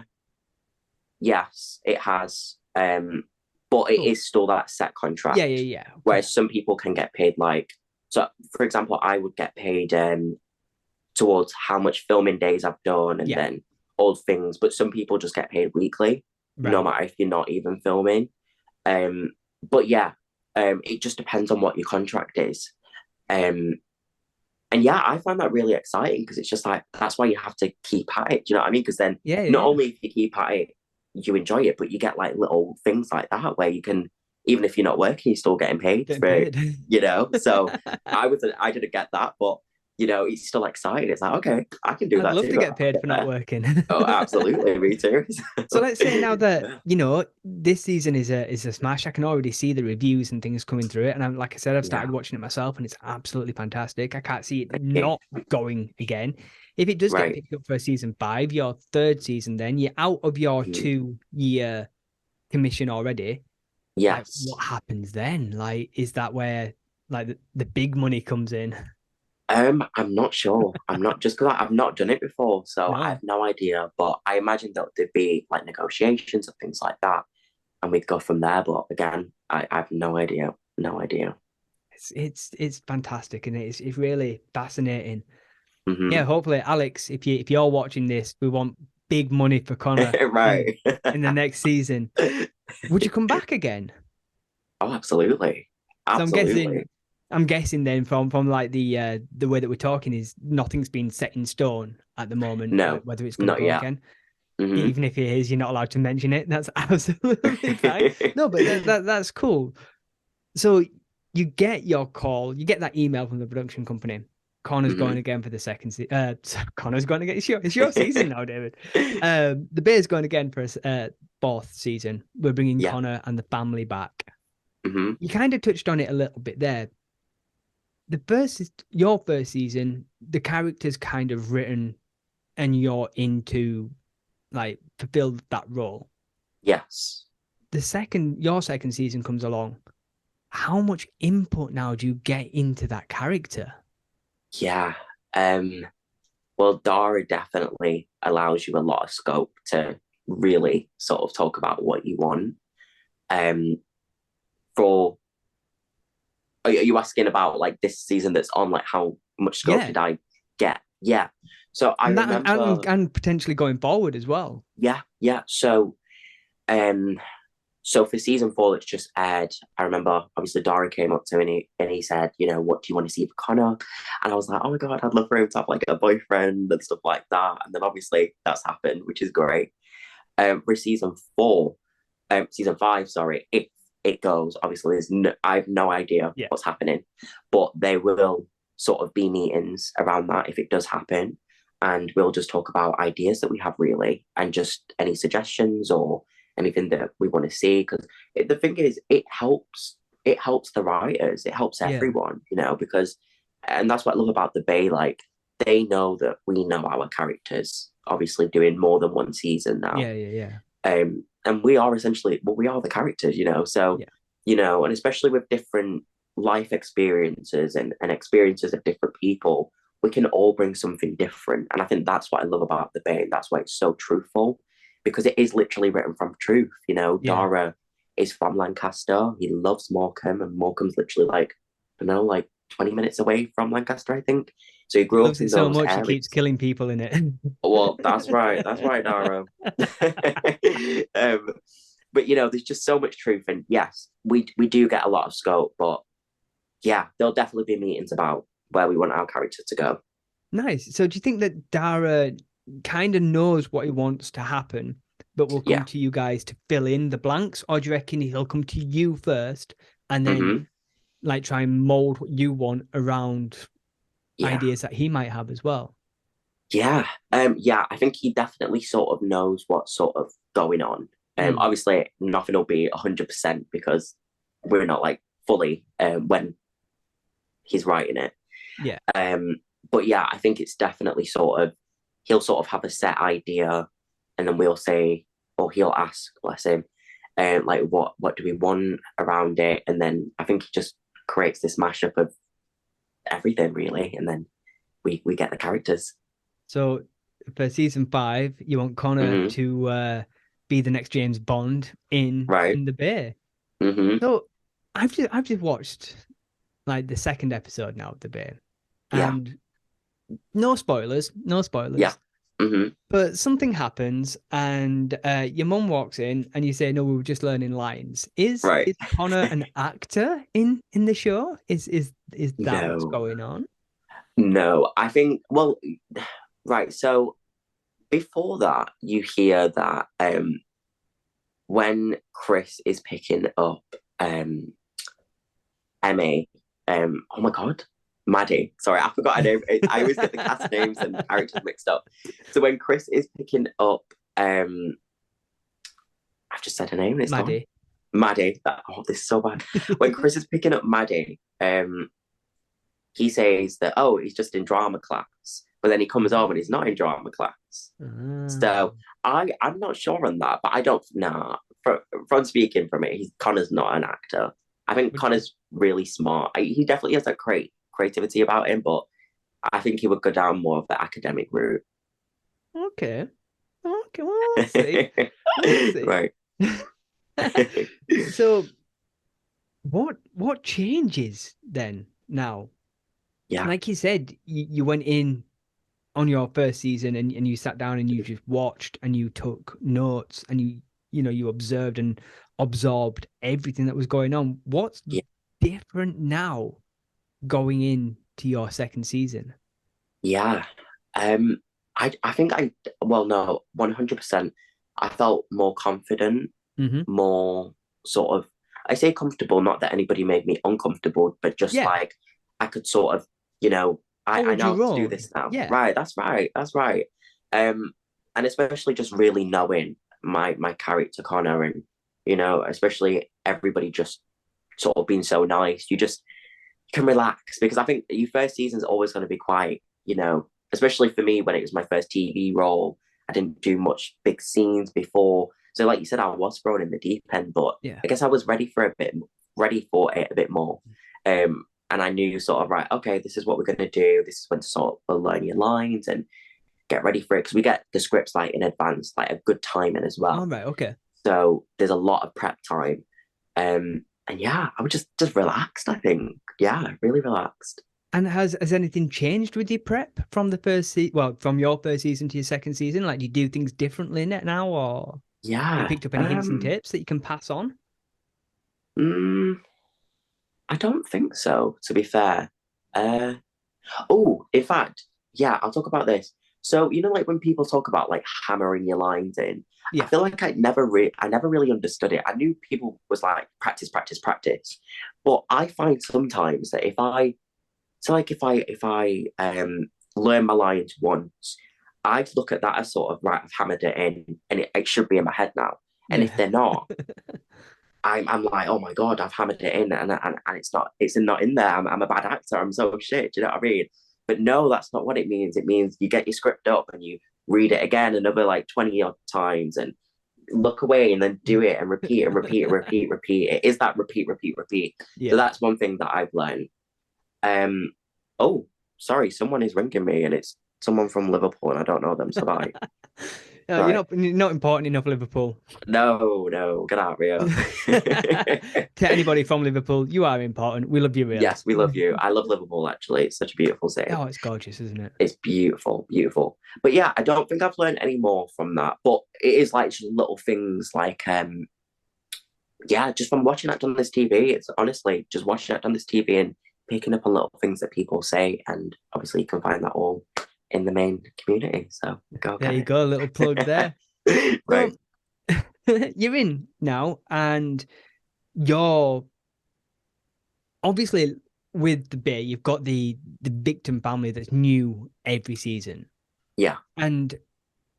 yes, it has. But it Cool. is still that set Yeah, contract. yeah, yeah. Of Whereas course. some people can get paid like, so for example, I would get paid towards how much filming days I've done and Yeah. then all things, but some people just get paid weekly, no Right. matter if you're not even filming. Um, but yeah, it just depends on what your contract is. Um, and yeah, I find that really exciting because it's just like that's why you have to keep at it. Do you know what I mean? Because then Yeah, not yeah. only if you keep at it, you enjoy it, but you get like little things like that where you can, even if you're not working, you're still getting paid Getting for, paid. So I didn't get that, but it's still exciting. It's like, okay, I can do I'd that love to too. get I'll paid get for not there. working. Oh, absolutely, me too. So let's say now that, Yeah. this season is a smash. I can already see the reviews and things coming through it. And like I said, I've Yeah. started watching it myself and it's absolutely fantastic. I can't see it Okay. not going again. If it does get Right. picked up for season five, your third season, then you're out of your Mhm. 2 year commission already. Like, Yes. what happens then? Like, is that where like the big money comes in? I'm not sure. I'm not just because I've not done it before, so I have No. no idea. But I imagine that there'd be like negotiations and things like that, and we'd go from there. But again, I have no idea. No idea. It's fantastic and it's really fascinating. Yeah, Hmm. hopefully, Alex, if you're watching this, we want big money for Connor in Right. in the next season. Would you come back again? Oh, absolutely. So I'm Absolutely. guessing, I'm guessing then from like the way that we're talking is nothing's been set in stone at the moment, No, whether it's going to not go yet. again. Hmm. Even if it is, you're not allowed to mention it. That's absolutely fine. No, but that's cool. So you get your call, you get that email from the production company. Connor's going Hmm. again for the second season. Connor's going again. It's your season now, David. The Bear's going again for a fourth season. We're bringing Yeah. Connor and the family back. Hmm. You kind of touched on it a little bit there. Your first season, the character's kind of written, and you're into like fulfill that role. Yes. Your second season comes along. How much input now do you get into that character? Yeah. Um. Well, Dara definitely allows you a lot of scope to really sort of talk about what you want. Um, for are you asking about like this season that's on, like how much scope Yeah, did I get? Yeah. So I and that remember, and potentially going forward as well. yeah, yeah. Um, so for season four that's just aired, I remember obviously Dara came up to me and he said, what do you want to see for Connor? And I was like, oh my God, I'd love for him to have like a boyfriend and stuff like that. And then obviously that's happened, which is great. For season five, sorry, if it goes, obviously I have no idea Yeah. what's happening, but there will sort of be meetings around that if it does happen. And we'll just talk about ideas that we have really and just any suggestions or anything that we want to see. Because the thing is, it helps. it helps the writers, it helps Yeah. everyone, because, and that's what I love about the Bay. Like, they know that we know our characters, obviously doing more than one season now. Yeah, yeah, yeah. And we are essentially, well, we are the characters, so, Yeah. and especially with different life experiences and experiences of different people, we can all bring something different. And I think that's what I love about the Bay. That's why it's so truthful, because it is literally written from truth. Yeah. Dara is from Lancaster. He loves Morecambe, and Morecambe's literally like, I don't know, like 20 minutes away from Lancaster, I think. So he He grew up loves in it so those much he keeps areas. killing people in it. Well, that's right. That's right, Dara. um, but there's just so much truth, and yes, we do get a lot of scope, but yeah, there'll definitely be meetings about where we want our character to go. Nice. So do you think that Dara kind of knows what he wants to happen, but will come Yeah. to you guys to fill in the blanks? Or do you reckon he'll come to you first and then Hmm. like try and mold what you want around Yeah. ideas that he might have as well? Yeah. Yeah, I think he definitely sort of knows what's sort of going on. Mm, Obviously nothing will be 100% because we're not like fully when he's writing it. yeah. Um, but yeah, I think it's definitely sort of, he'll sort of have a set idea, and then we'll say, or he'll ask, bless him, like what do we want around it, and then I think he just creates this mashup of everything really, and then we get the characters. So for season 5, you want Connor Hmm. to be the next James Bond Right. in the Bay. Hmm. So I've just watched like the second episode now of the Bay, Yeah. and no spoilers, no Yeah. spoilers. Hmm. But something happens, and your mum walks in, and you say, "No, we were just learning lines." Right. Is Connor an actor in the show? Is that what's No. going on? No. I think, well, right. So before that, you hear that when Chris is picking up Emmy, oh my god, Maddie. Sorry, I forgot her name. I always get the cast names and characters mixed up. So when Chris is picking up, I've just said her name and it's gone. Maddie. Maddie. This is so bad. When Chris is picking up Maddie, he says that, oh, he's just in drama class, but then he comes home and he's not in drama class. Ah. So I'm not sure on that, but I don't know. From speaking from it, Connor's not an actor. I think Connor's really smart. He definitely has that creativity about him, but I think he would go down more of the academic route. Okay. Okay, well, we'll see. We'll see. Right. So what changes then now? Yeah. Like you said, you went in on your first season and you sat down and you just watched and you took notes and you observed and absorbed everything that was going on. What's Yeah. different now going into your second season? Yeah. I think well, no, 100%. I felt more confident, Hmm. more sort of, I say comfortable, not that anybody made me uncomfortable, but just Yeah. like I could sort of, I Hold know how your to do own. this now. Yeah. Right, that's right, that's right. Um, and especially just really knowing my character Connor, and especially everybody just sort of being so nice. You can relax, because I think your first season is always going to be quite, especially for me when it was my first TV role. I didn't do much big scenes before. So like you said, I was thrown in the deep end, but Yeah. I guess I was ready for it a bit more. And I knew sort of, right, okay, this is what we're going to do. This is when to sort of learn your lines and get ready for it. Because we get the scripts like in advance, like a good timing as All well. right. Okay. So there's a lot of prep time. And yeah, I was just relaxed, I think. Yeah, really relaxed. And has anything changed with your prep from the from your first season to your second season? Like, do you do things differently in it now, or have you Yeah. picked up any hints and tips that you can pass on? Mm, I don't think so, to be fair. Uh, oh, in fact, yeah, I'll talk about this. So, like when people talk about like hammering your lines in, I Yeah. feel like I never really understood it. I knew people was like practice, practice, practice, but I find sometimes that if I learn my lines once, I'd look at that as sort of, right, I've hammered it in, and it should be in my head now. And if Yeah. they're not, I'm like, oh my God, I've hammered it in and it's not in there. I'm a bad actor. I'm so shit. Do you know what I mean? But no, that's not what it means. It means you get your script up and you read it again another like 20 odd times and look away and then do it and repeat and repeat and repeat, repeat. It is that repeat, repeat, repeat. So Yeah. that's one thing that I've learned. Um, oh, sorry, someone is ringing me and it's someone from Liverpool and I don't know them. So bye. No, Right. you're not important enough, Liverpool. No, no, get out of here. To anybody from Liverpool, you are important. We love you, really. Yes, we love you. I love Liverpool actually. It's such a beautiful city. Oh, it's gorgeous, isn't it? It's beautiful, beautiful. But yeah, I don't think I've learned any more from that. But it is like just little things like yeah, just from watching that on this TV. It's honestly just watching that on this TV and picking up on little things that people say. And obviously you can find that all in the main community. So go There get you go, a little plug there. it. So Right. you're in now, and you're obviously with the Bay, you've got the victim family that's new every season, Yeah. and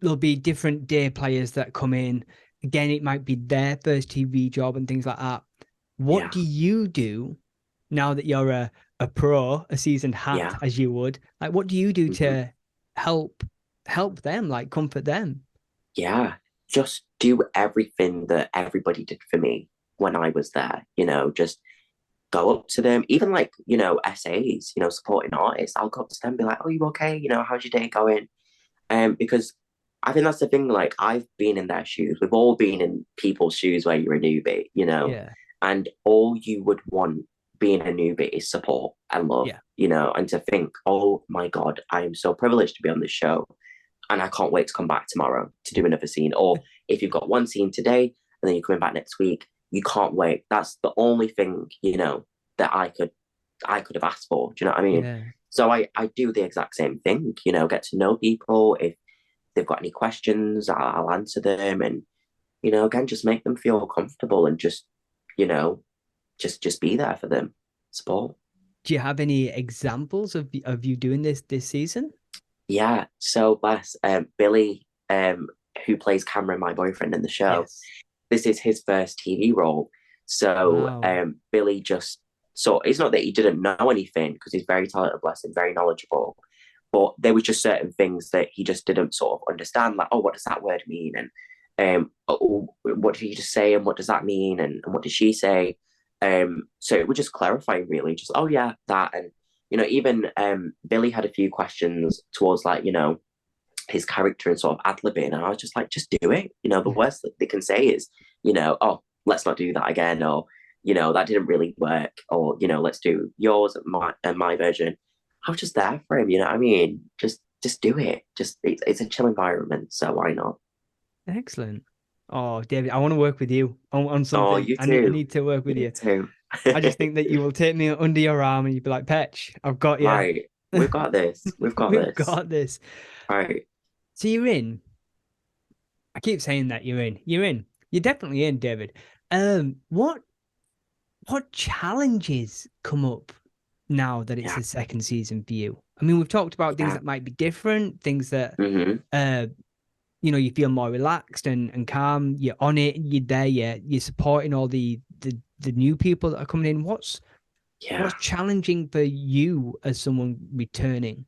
there'll be different day players that come in. Again, it might be their first TV job and things like that. What Yeah. do you do now that you're a pro, a seasoned hat, Yeah. as you would? Like, what do you do Mhm. to help them, like comfort them? Yeah. Just do everything that everybody did for me when I was there, just go up to them, even like, essays, supporting artists. I'll go up to them and be like, oh, you okay? How's your day going? Because I think that's the thing, like I've been in their shoes. We've all been in people's shoes where you're a newbie, Yeah, and all you would want being a newbie is support and love, yeah, and to think, oh my God, I am so privileged to be on this show and I can't wait to come back tomorrow to do another scene. Or if you've got one scene today and then you're coming back next week, you can't wait. That's the only thing, that I could have asked for. Do you know what I mean? yeah. So I do the exact same thing, get to know people. If they've got any questions, I'll answer them. And, again, just make them feel comfortable and just, you know, just be there for them. Support. Do you have any examples of you doing this season? Yeah. So bless Billy, who plays Cameron, my boyfriend in the show. Yes. This is his first TV role. So Wow. Billy just so it's not that he didn't know anything because he's very talented, bless him, very knowledgeable. But there was just certain things that he just didn't sort of understand, like, oh, what does that word mean? And oh, what did he just say? And what does that mean? And what did she say? So it was just clarifying, really, just, oh, yeah, that. And, even Billy had a few questions towards, like, his character and sort of ad-libbing. And I was just like, just do it. The worst that they can say is, oh, let's not do that again. Or, that didn't really work. Or, let's do yours and my version. I was just there for him, you know what I mean? Just do it. Just it's a chill environment, so why not? Excellent. Oh, David, I want to work with you on Oh, something. you I too. need to work with You you. too. I just think that you will take me under your arm and you'd be like, Petch, I've got you. Right. We've got this. We've got We've this. got this. Right. So you're in. I keep saying that you're in. You're in. You're definitely in, David. What challenges come up now that it's Yeah. the second season for you? I mean, we've talked about things Yeah. that might be different, things that Mm-hmm. uh you feel more relaxed and calm. You're on it. You're there. You're supporting all the new people that are coming in. What's Yeah. challenging for you as someone returning,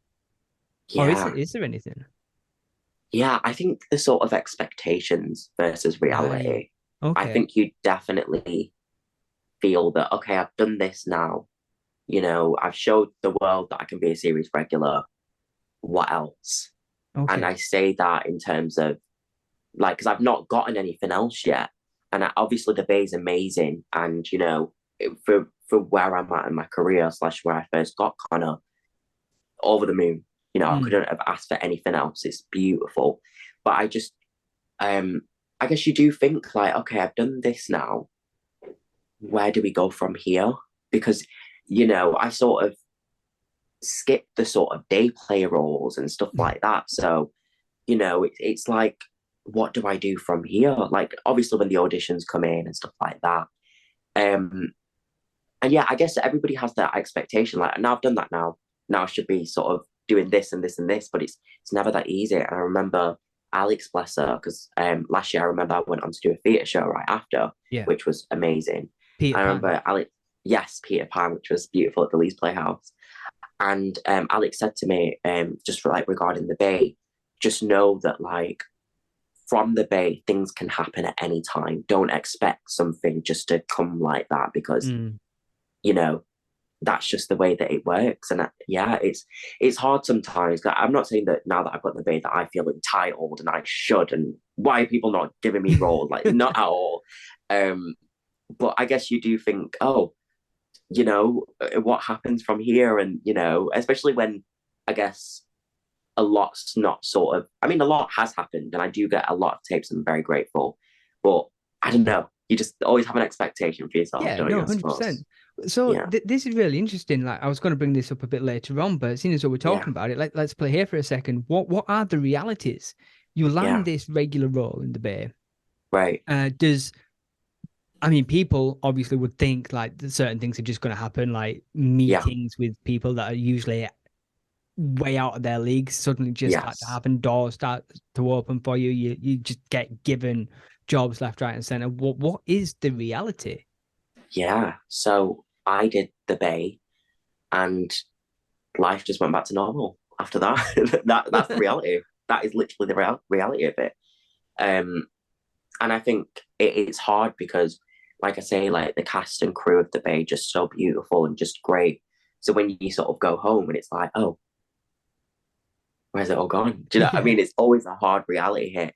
or is Yeah. there anything? Yeah. I think the sort of expectations versus Right. reality. I Okay. think you definitely feel that, okay, I've done this now. I've showed the world that I can be a series regular. What else? And I Okay. say that in terms of like, because I've not gotten anything else yet. And obviously, the Bay is amazing. And, for where I'm at in my career, slash where I first got kind of over the moon, I Mm. couldn't have asked for anything else. It's beautiful. But I guess you do think like, okay, I've done this now. Where do we go from here? Because, I sort of skipped the sort of day player roles and stuff like that. So, it's like, what do I do from here? Like, obviously, when the auditions come in and stuff like that. Um, and yeah, I guess everybody has that expectation. Like, now I've done that now. Now I should be sort of doing this and this and this, but it's never that easy. And I remember Alex, bless her, because last year I remember I went on to do a theatre show right after, Yeah. which was amazing. Peter I Pan. remember Alex, yes, Peter Pan, which was beautiful at the Leeds Playhouse. And Alex said to me, just for, like, regarding the Bay, just know that, like, from the Bay, things can happen at any time. Don't expect something just to come like that because, Mm. you know, that's just the way that it works. And yeah, it's hard sometimes. I'm not saying that now that I've got the Bay that I feel entitled and I should. And why are people not giving me roles? Like, not at all. Um, but I guess you do think, oh, what happens from here? And, especially when I guess a lot's not sort of, I mean, a lot has happened and I do get a lot of tapes and I'm very grateful. But I don't know. You just always have an expectation for yourself, Yeah, don't no, you, I 100%. suppose? So Yeah. this is really interesting. Like, I was going to bring this up a bit later on, but seeing as though we're Yeah. talking about it, let's play here for a second. What are the realities? You land Yeah. this regular role in the Bay. Right. Does I mean, people obviously would think like that certain things are just going to happen, like Yeah. meetings with people that are usually way out of their league suddenly just start to Yes. happen. Doors start to open for you. You just get given jobs left, right, and center. What is the reality? Yeah. So I did the Bay and life just went back to normal after that. That's the reality. That is literally the reality of it. Um, and I think it's hard because, like I say, like the cast and crew of the Bay just so beautiful and just great. So when you sort of go home and it's like, oh, where's it all gone? Do you know what I Yeah, mean? It's always a hard reality hit.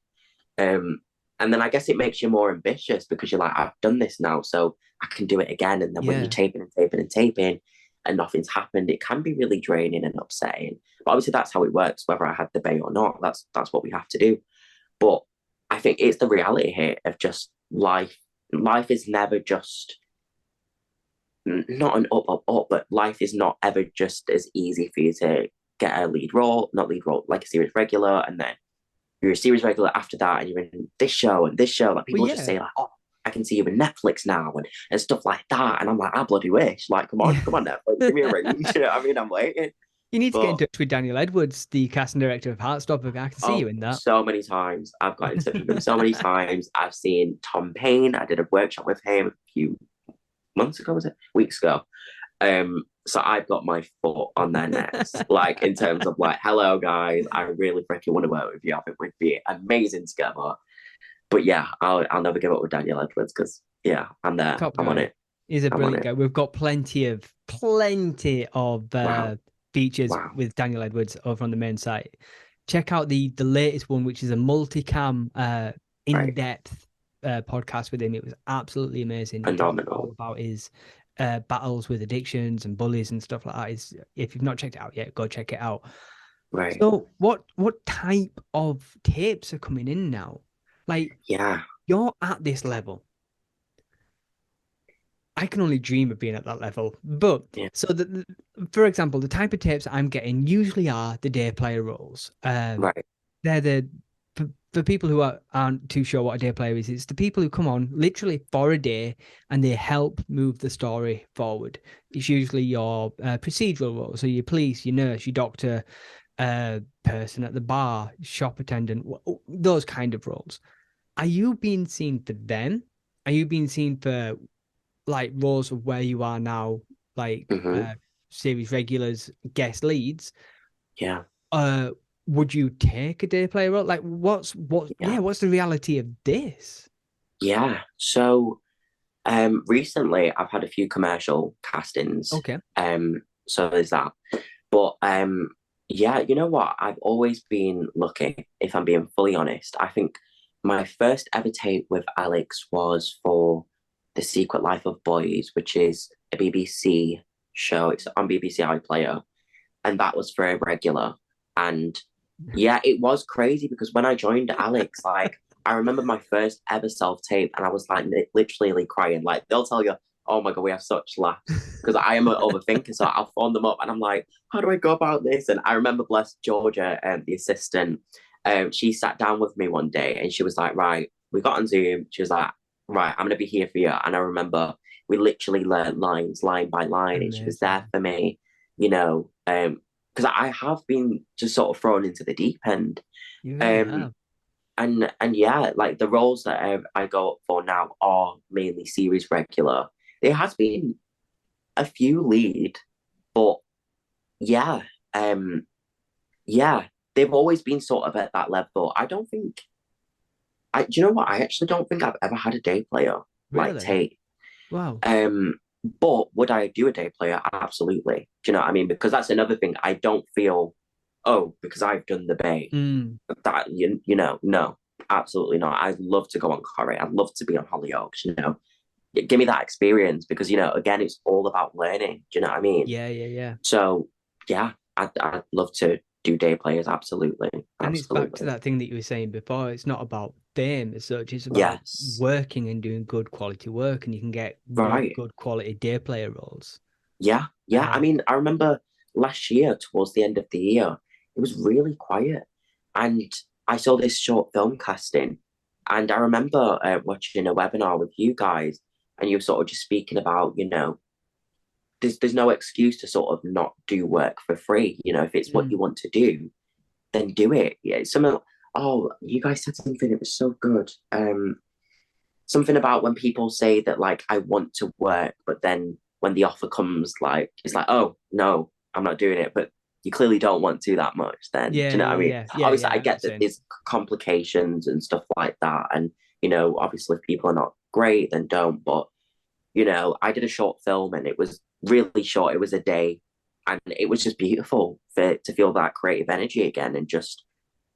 Um, and then I guess it makes you more ambitious because you're like, I've done this now, so I can do it again. And then when you're yeah, taping and taping and taping and nothing's happened, it can be really draining and upsetting. But obviously that's how it works, whether I had the Bay or not. That's what we have to do. But I think it's the reality here of just life. Life is never just not an up, up, up, but life is not ever just as easy for you to get a lead role, not lead role, like a series regular, and then you're a series regular after that, and you're in this show and this show. Like but people just yeah, say, like, "Oh, I can see you in Netflix now," and stuff like that. And I'm like, I bloody wish. Like, yeah. come on, Netflix, give me a ring. You know what I mean? I'm waiting. You need to get in But touch with Daniel Edwards, the casting director of Heartstopper. I can see you oh, in that. so many times I've got in touch with him. So many times I've seen Tom Payne. I did a workshop with him a few months ago, was it? Weeks ago. So I've got my foot on their necks, like in terms of like, hello guys, I really freaking want to work with you. I think we'd be amazing together. But yeah, I'll never give up with Daniel Edwards because yeah, I'm there. Top I'm on guy. it. He's a I'm on brilliant it. guy. We've got plenty of Wow. features Wow. with Daniel Edwards over on the main site. Check out the latest one, which is a multicam Right. in-depth podcast with him. It was absolutely amazing. He talked all Phenomenal. about his battles with addictions and bullies and stuff like that. If you've not checked it out yet, go check it out. Right. So what type of tapes are coming in now? Like, Yeah. you're at this level. I can only dream of being at that level. But Yeah. so for example, the type of tapes I'm getting usually are the day player roles. Right. They're for people who aren't too sure what a day player is, it's the people who come on literally for a day and they help move the story forward. It's usually your procedural roles, so your police, your nurse, your doctor, person at the bar, shop attendant, those kind of roles. Are you being seen for them? Are you being seen for like roles of where you are now, like Mm-hmm. series regulars, guest leads, Yeah. uh, would you take a day player role? Like, Yeah. what's the reality of this? Yeah. So recently I've had a few commercial castings. Okay, So there's that. But yeah, you know what? I've always been lucky, if I'm being fully honest. I think my first ever tape with Alex was for The Secret Life of Boys, which is a BBC show. It's on BBC iPlayer. And that was for a regular. And yeah, it was crazy because when I joined Alex, like I remember my first ever self tape, and I was like literally crying. Like they'll tell you, "Oh my god, we have such laughs," because I am an overthinker. So I'll phone them up, and I'm like, "How do I go about this?" And I remember, bless Georgia, the assistant, she sat down with me one day, and she was like, "Right, we got on Zoom." She was like, "Right, I'm gonna be here for you," and I remember we literally learned lines line by line, and she was there amazing. for me, you know, because I have been just sort of thrown into the deep end. You really Um, have. and yeah, like the roles that I go up for now are mainly series regular. There has been a few lead, but yeah, um, yeah, they've always been sort of at that level. I don't think do you know what? I actually don't think I've ever had a day player like Really? Tate. Wow. Um, but would I do a day player? Absolutely. Do you know what I mean? Because that's another thing. I don't feel, oh, because I've done the Bay, Mm. that no, absolutely not. I'd love to go on Corrie. I'd love to be on Hollyoaks. Give me that experience because again, it's all about learning. Do you know what I mean? Yeah, yeah, yeah. So yeah, I'd love to do day players. Absolutely, And it's back to absolutely. that thing that you were saying before. It's not about fame as such. It's about Yes, working and doing good quality work, and you can get really right. good quality day player roles. Yeah, yeah. I Uh, mean, I remember last year, towards the end of the year, it was really quiet. And I saw this short film casting. And I remember watching a webinar with you guys, and you were sort of just speaking about, there's no excuse to sort of not do work for free. If it's what mm, you want to do, then do it. Yeah, oh, you guys said something, it was so good. Something about when people say that like I want to work, but then when the offer comes, like it's like, oh no, I'm not doing it. But you clearly don't want to that much. Then do yeah, you know what I yeah, mean? yeah, yeah, Obviously, yeah. I I know what you're get that saying. there's complications and stuff like that, and obviously, if people are not great, then don't. But I did a short film, and it was really short. It was a day, and it was just beautiful to feel that creative energy again, and just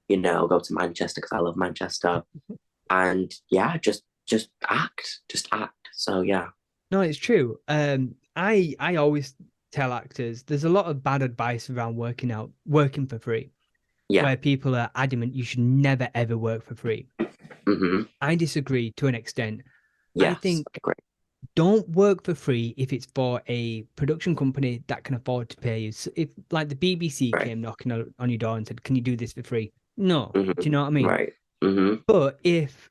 go to Manchester because I love Manchester and yeah, just act. So yeah, No, it's true. I always tell actors there's a lot of bad advice around working for free, yeah, where people are adamant you should never ever work for free. I disagree to an extent. I yes, think great, don't work for free if it's for a production company that can afford to pay you. So if like the BBC right, came knocking on your door and said, "Can you do this for free?" No. Do you mm-hmm. know what I mean? Right, mm-hmm. But if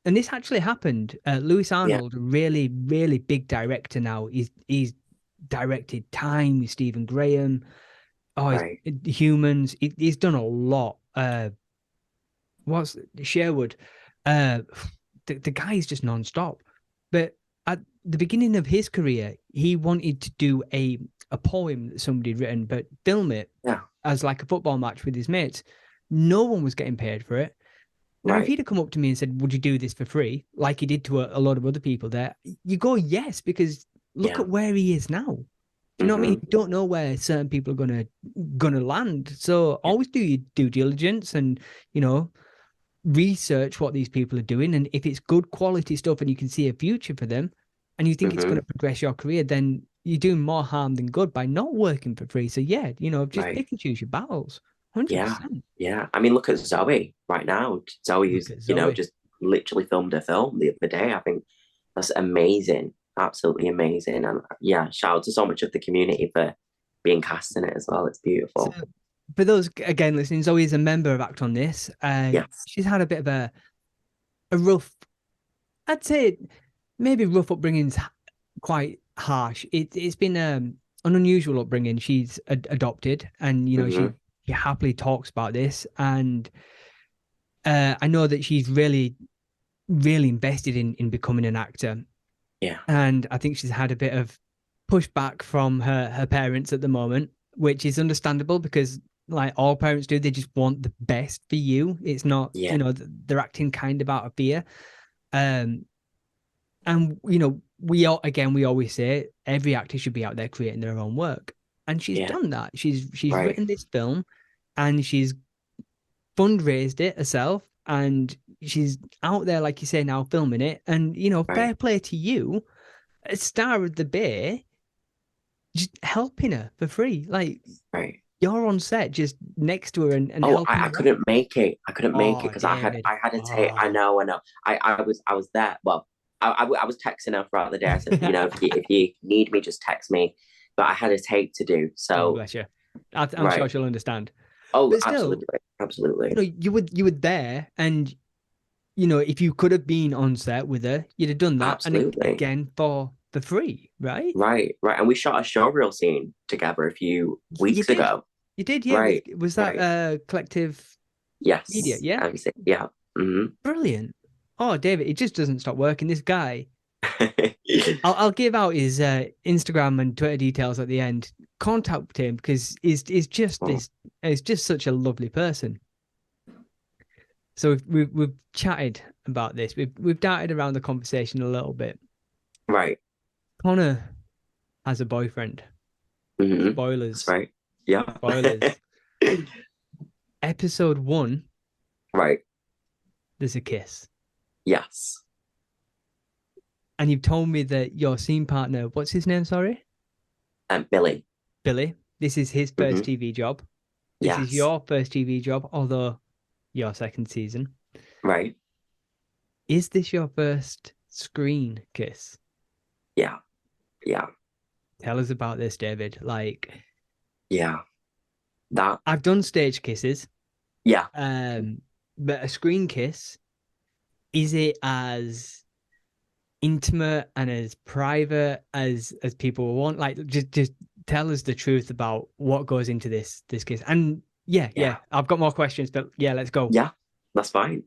and this actually happened, Lewis Yeah, Arnold, really, really big director now. He's directed Time with Stephen Graham. Oh, he's right, Humans. He's done a lot. What's Sherwood? Uh, the guy is just non-stop. But at the beginning of his career, he wanted to do a poem that somebody had written, but film it yeah, as like a football match with his mates. No one was getting paid for it. Now, if right, he'd have come up to me and said, "Would you do this for free?" like he did to a lot of other people there, you go, yes, because look yeah, at where he is now. Do you know what I mean? mm-hmm. You don't know where certain people are gonna land. So Yeah, always do your due diligence and you know research what these people are doing. And if it's good quality stuff and you can see a future for them, and you think it's going mm-hmm. to progress your career, then you're doing more harm than good by not working for free. So yeah, just Right, pick and choose your battles. 100%. yeah, yeah. I mean, look at Zoe right now. Zoe, Look who's at Zoe. just literally filmed a film the other day. I think that's amazing, absolutely amazing, and yeah, shout out to so much of the community for being cast in it as well. It's So beautiful. for those again listening, Zoe is a member of Act on This. Yes. She's had a bit of a rough, I'd say maybe rough upbringing's quite harsh. It's been an unusual upbringing. She's adopted, and Mm-hmm. she happily talks about this. And I know that she's really really invested in becoming an actor. Yeah. And I think she's had a bit of pushback from her parents at the moment, which is understandable because like all parents do, they just want the best for you. It's not, Yeah. they're acting kind of out of fear. Um, and we all again we always say every actor should be out there creating their own work. And she's Yeah. done that. She's Right. written this film and she's fundraised it herself and she's out there, like you say now, filming it. And Right. fair play to you, a star of the Bay, just helping her for free. Like Right. you're on set just next to her and Oh, helping I her out. couldn't make it. I couldn't make it Oh, because David. I had a take. I Oh. know, I know. I was there. Well, I was texting her throughout the day. I said, if you need me, just text me. But I had a take to do. Oh, So bless you. I'm sure right. she'll understand. Oh, But still, absolutely, absolutely, you were there, and if you could have been on set with her, you'd have done that, and absolutely. again for free, right? Right, right. And we shot a showreel scene together a few You weeks did, ago. you did, yeah. Right, Was that right. collective media? Yes. Yeah. Yeah. Hmm. Brilliant. Oh, David, it just doesn't stop working. This guy, I'll give out his Instagram and Twitter details at the end. Contact him because he's just Oh, this. He's just such a lovely person. So we've chatted about this. We've darted around the conversation a little bit. right. Connor has a boyfriend. Hmm. That's Spoilers. right. Yeah. Spoilers. Episode 1, Right. there's a kiss. Yes. And you've told me that your scene partner, what's his name, sorry? And Billy. Billy. This is his first Hmm. TV job. This is Yes. your first TV job, although your second season. Right. Is this your first screen kiss? Yeah. Yeah. Tell us about this, David. Like, Yeah. That. I've done stage kisses, Yeah. but a screen kiss, is it as intimate and as private as people want? Like, just tell us the truth about what goes into this kiss. And yeah, Yeah. I've got more questions, but yeah, let's go. Yeah. That's fine.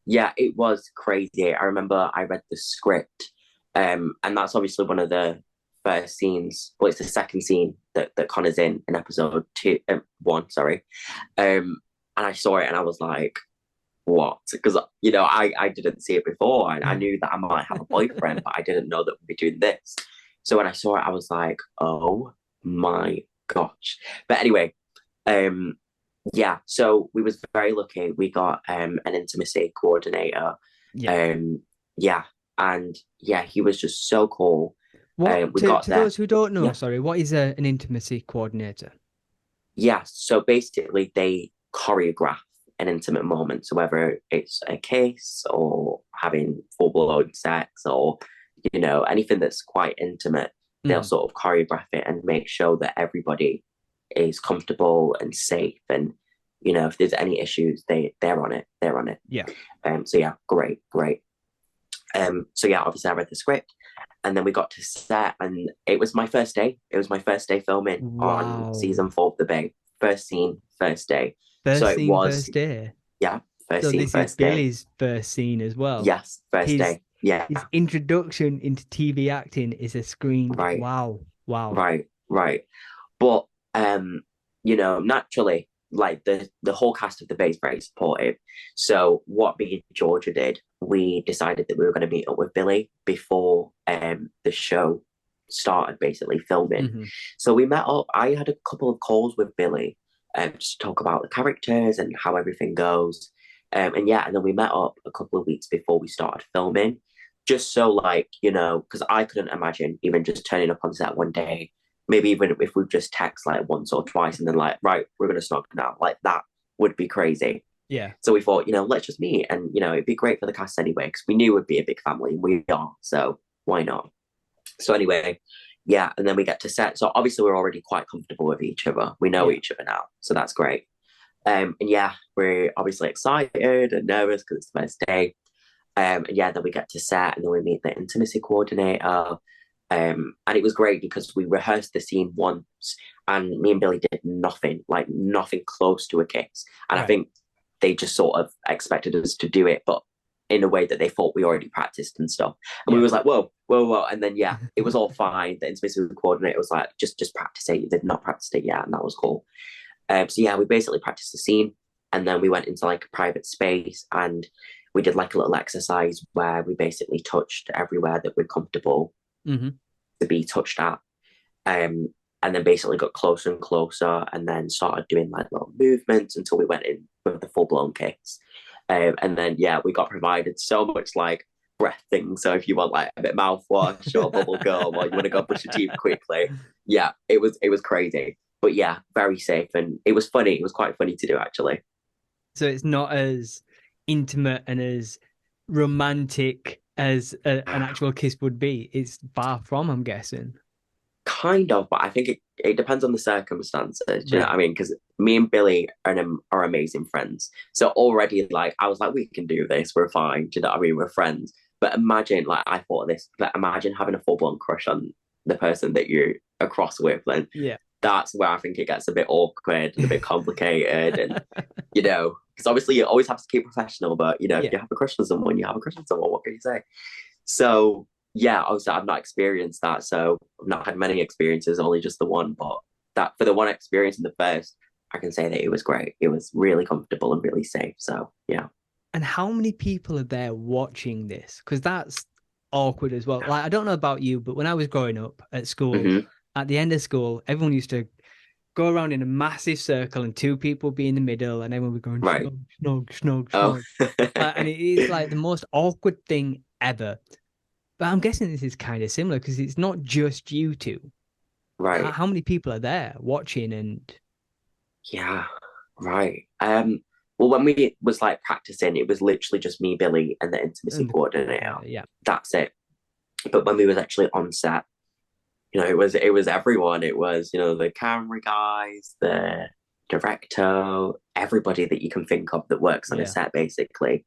Yeah, it was crazy. I remember I read the script, and that's obviously one of the first scenes. Well, it's the second scene that Connor's in episode two, one. Sorry, and I saw it and I was like, "What?" Because I didn't see it before, and I knew that I might have a boyfriend, but I didn't know that we'd be doing this. So when I saw it, I was like, "Oh my gosh!" But anyway, um, yeah, so we was very lucky. We got an intimacy coordinator. Yeah. Um, yeah, and yeah, he was just so cool. What We got to there. those who don't know, Yeah, sorry, what is an intimacy coordinator? yeah. So basically, they choreograph an intimate moment. So whether it's a kiss or having full blown sex or anything that's quite intimate, they'll Mhm. sort of choreograph it and make sure that everybody is comfortable and safe. And if there's any issues, they're on it. They're on it. Yeah. So yeah, great, great. So yeah, obviously I read the script, and then we got to set, and it was my first day. It was my first day filming on Wow. season 4 of The Bay. First scene, first day. So First it scene, was, first day. yeah, first So scene, this is first day. Billy's first scene as well. Yes, first His day. Yeah, his introduction into TV acting is a screen. right, Wow. Wow. right, right. But naturally, like the whole cast of The Bay is very supportive. So what me and Georgia did, we decided that we were going to meet up with Billy before the show started, basically filming. Hmm. So we met up. I had a couple of calls with Billy, just to talk about the characters and how everything goes. And yeah, and then we met up a couple of weeks before we started filming, just so like because I couldn't imagine even just turning up on set one day, maybe even if we just text like once or twice and then like, right, we're gonna snog now. Like that would be crazy. Yeah. So we thought, let's just meet, and it'd be great for the cast anyway, because we knew we'd be a big family. We are, so why not? So anyway, yeah, and then we get to set. So obviously we're already quite comfortable with each other. We know Yeah. each other now, so that's great. And yeah, we're obviously excited and nervous because it's the first day. And yeah, then we get to set, and then we meet the intimacy coordinator. And it was great because we rehearsed the scene once, and me and Billy did nothing, like nothing close to a kiss. And I Right. think they just sort of expected us to do it, but in a way that they thought we already practiced and stuff. And we Yeah. was like, whoa, whoa, whoa. And then yeah, it was all fine. The intimacy coordinator was like, just practice it. You did not practice it yet, and that was cool. So yeah, we basically practiced the scene, and then we went into like a private space, and we did like a little exercise where we basically touched everywhere that we're comfortable Hmm. to be touched at. And then basically got closer and closer, and then started doing like little movements until we went in with the full blown kicks. And then yeah, we got provided so much like breath things. So if you want like a bit of mouthwash or bubble gum, or you want to go brush your teeth quickly, yeah, it was crazy. But yeah, very safe, and it was funny. It was quite funny to do actually. So it's not as intimate and as romantic as an actual kiss would be. It's far from, I'm guessing. Kind of, but I think it depends on the circumstances. Do you know what I Right. mean? Because me and Billy are amazing friends. So already, like, I was like, we can do this. We're fine. Do you know what I mean? We're friends. But imagine, like, I thought of this. Like, imagine having a full blown crush on the person that you're across with, and Yeah. that's where I think it gets a bit awkward and a bit complicated, and obviously you always have to keep professional, but if Yeah. you have a crush on someone, you have a crush on someone. What can you say? So yeah, obviously I've not experienced that, so I've not had many experiences, only just the one. But that for the one experience in the first, I can say that it was great. It was really comfortable and really safe. So yeah. And how many people are there watching this? Because that's awkward as well. Like, I don't know about you, but when I was growing up at school, Hmm. at the end of school, everyone used to go around in a massive circle and two people be in the middle, and everyone would be going Right. snog, snog, snog, Oh. snog. And it is like the most awkward thing ever. But I'm guessing this is kind of similar because it's not just you two. Right. How many people are there watching? And Yeah. Right. Well, when we was like practicing, it was literally just me, Billy, and the intimacy and coordinator. yeah, That's it. But when we was actually on set, it was everyone. It was, the camera guys, the director, everybody that you can think of that works on a yeah, set, basically.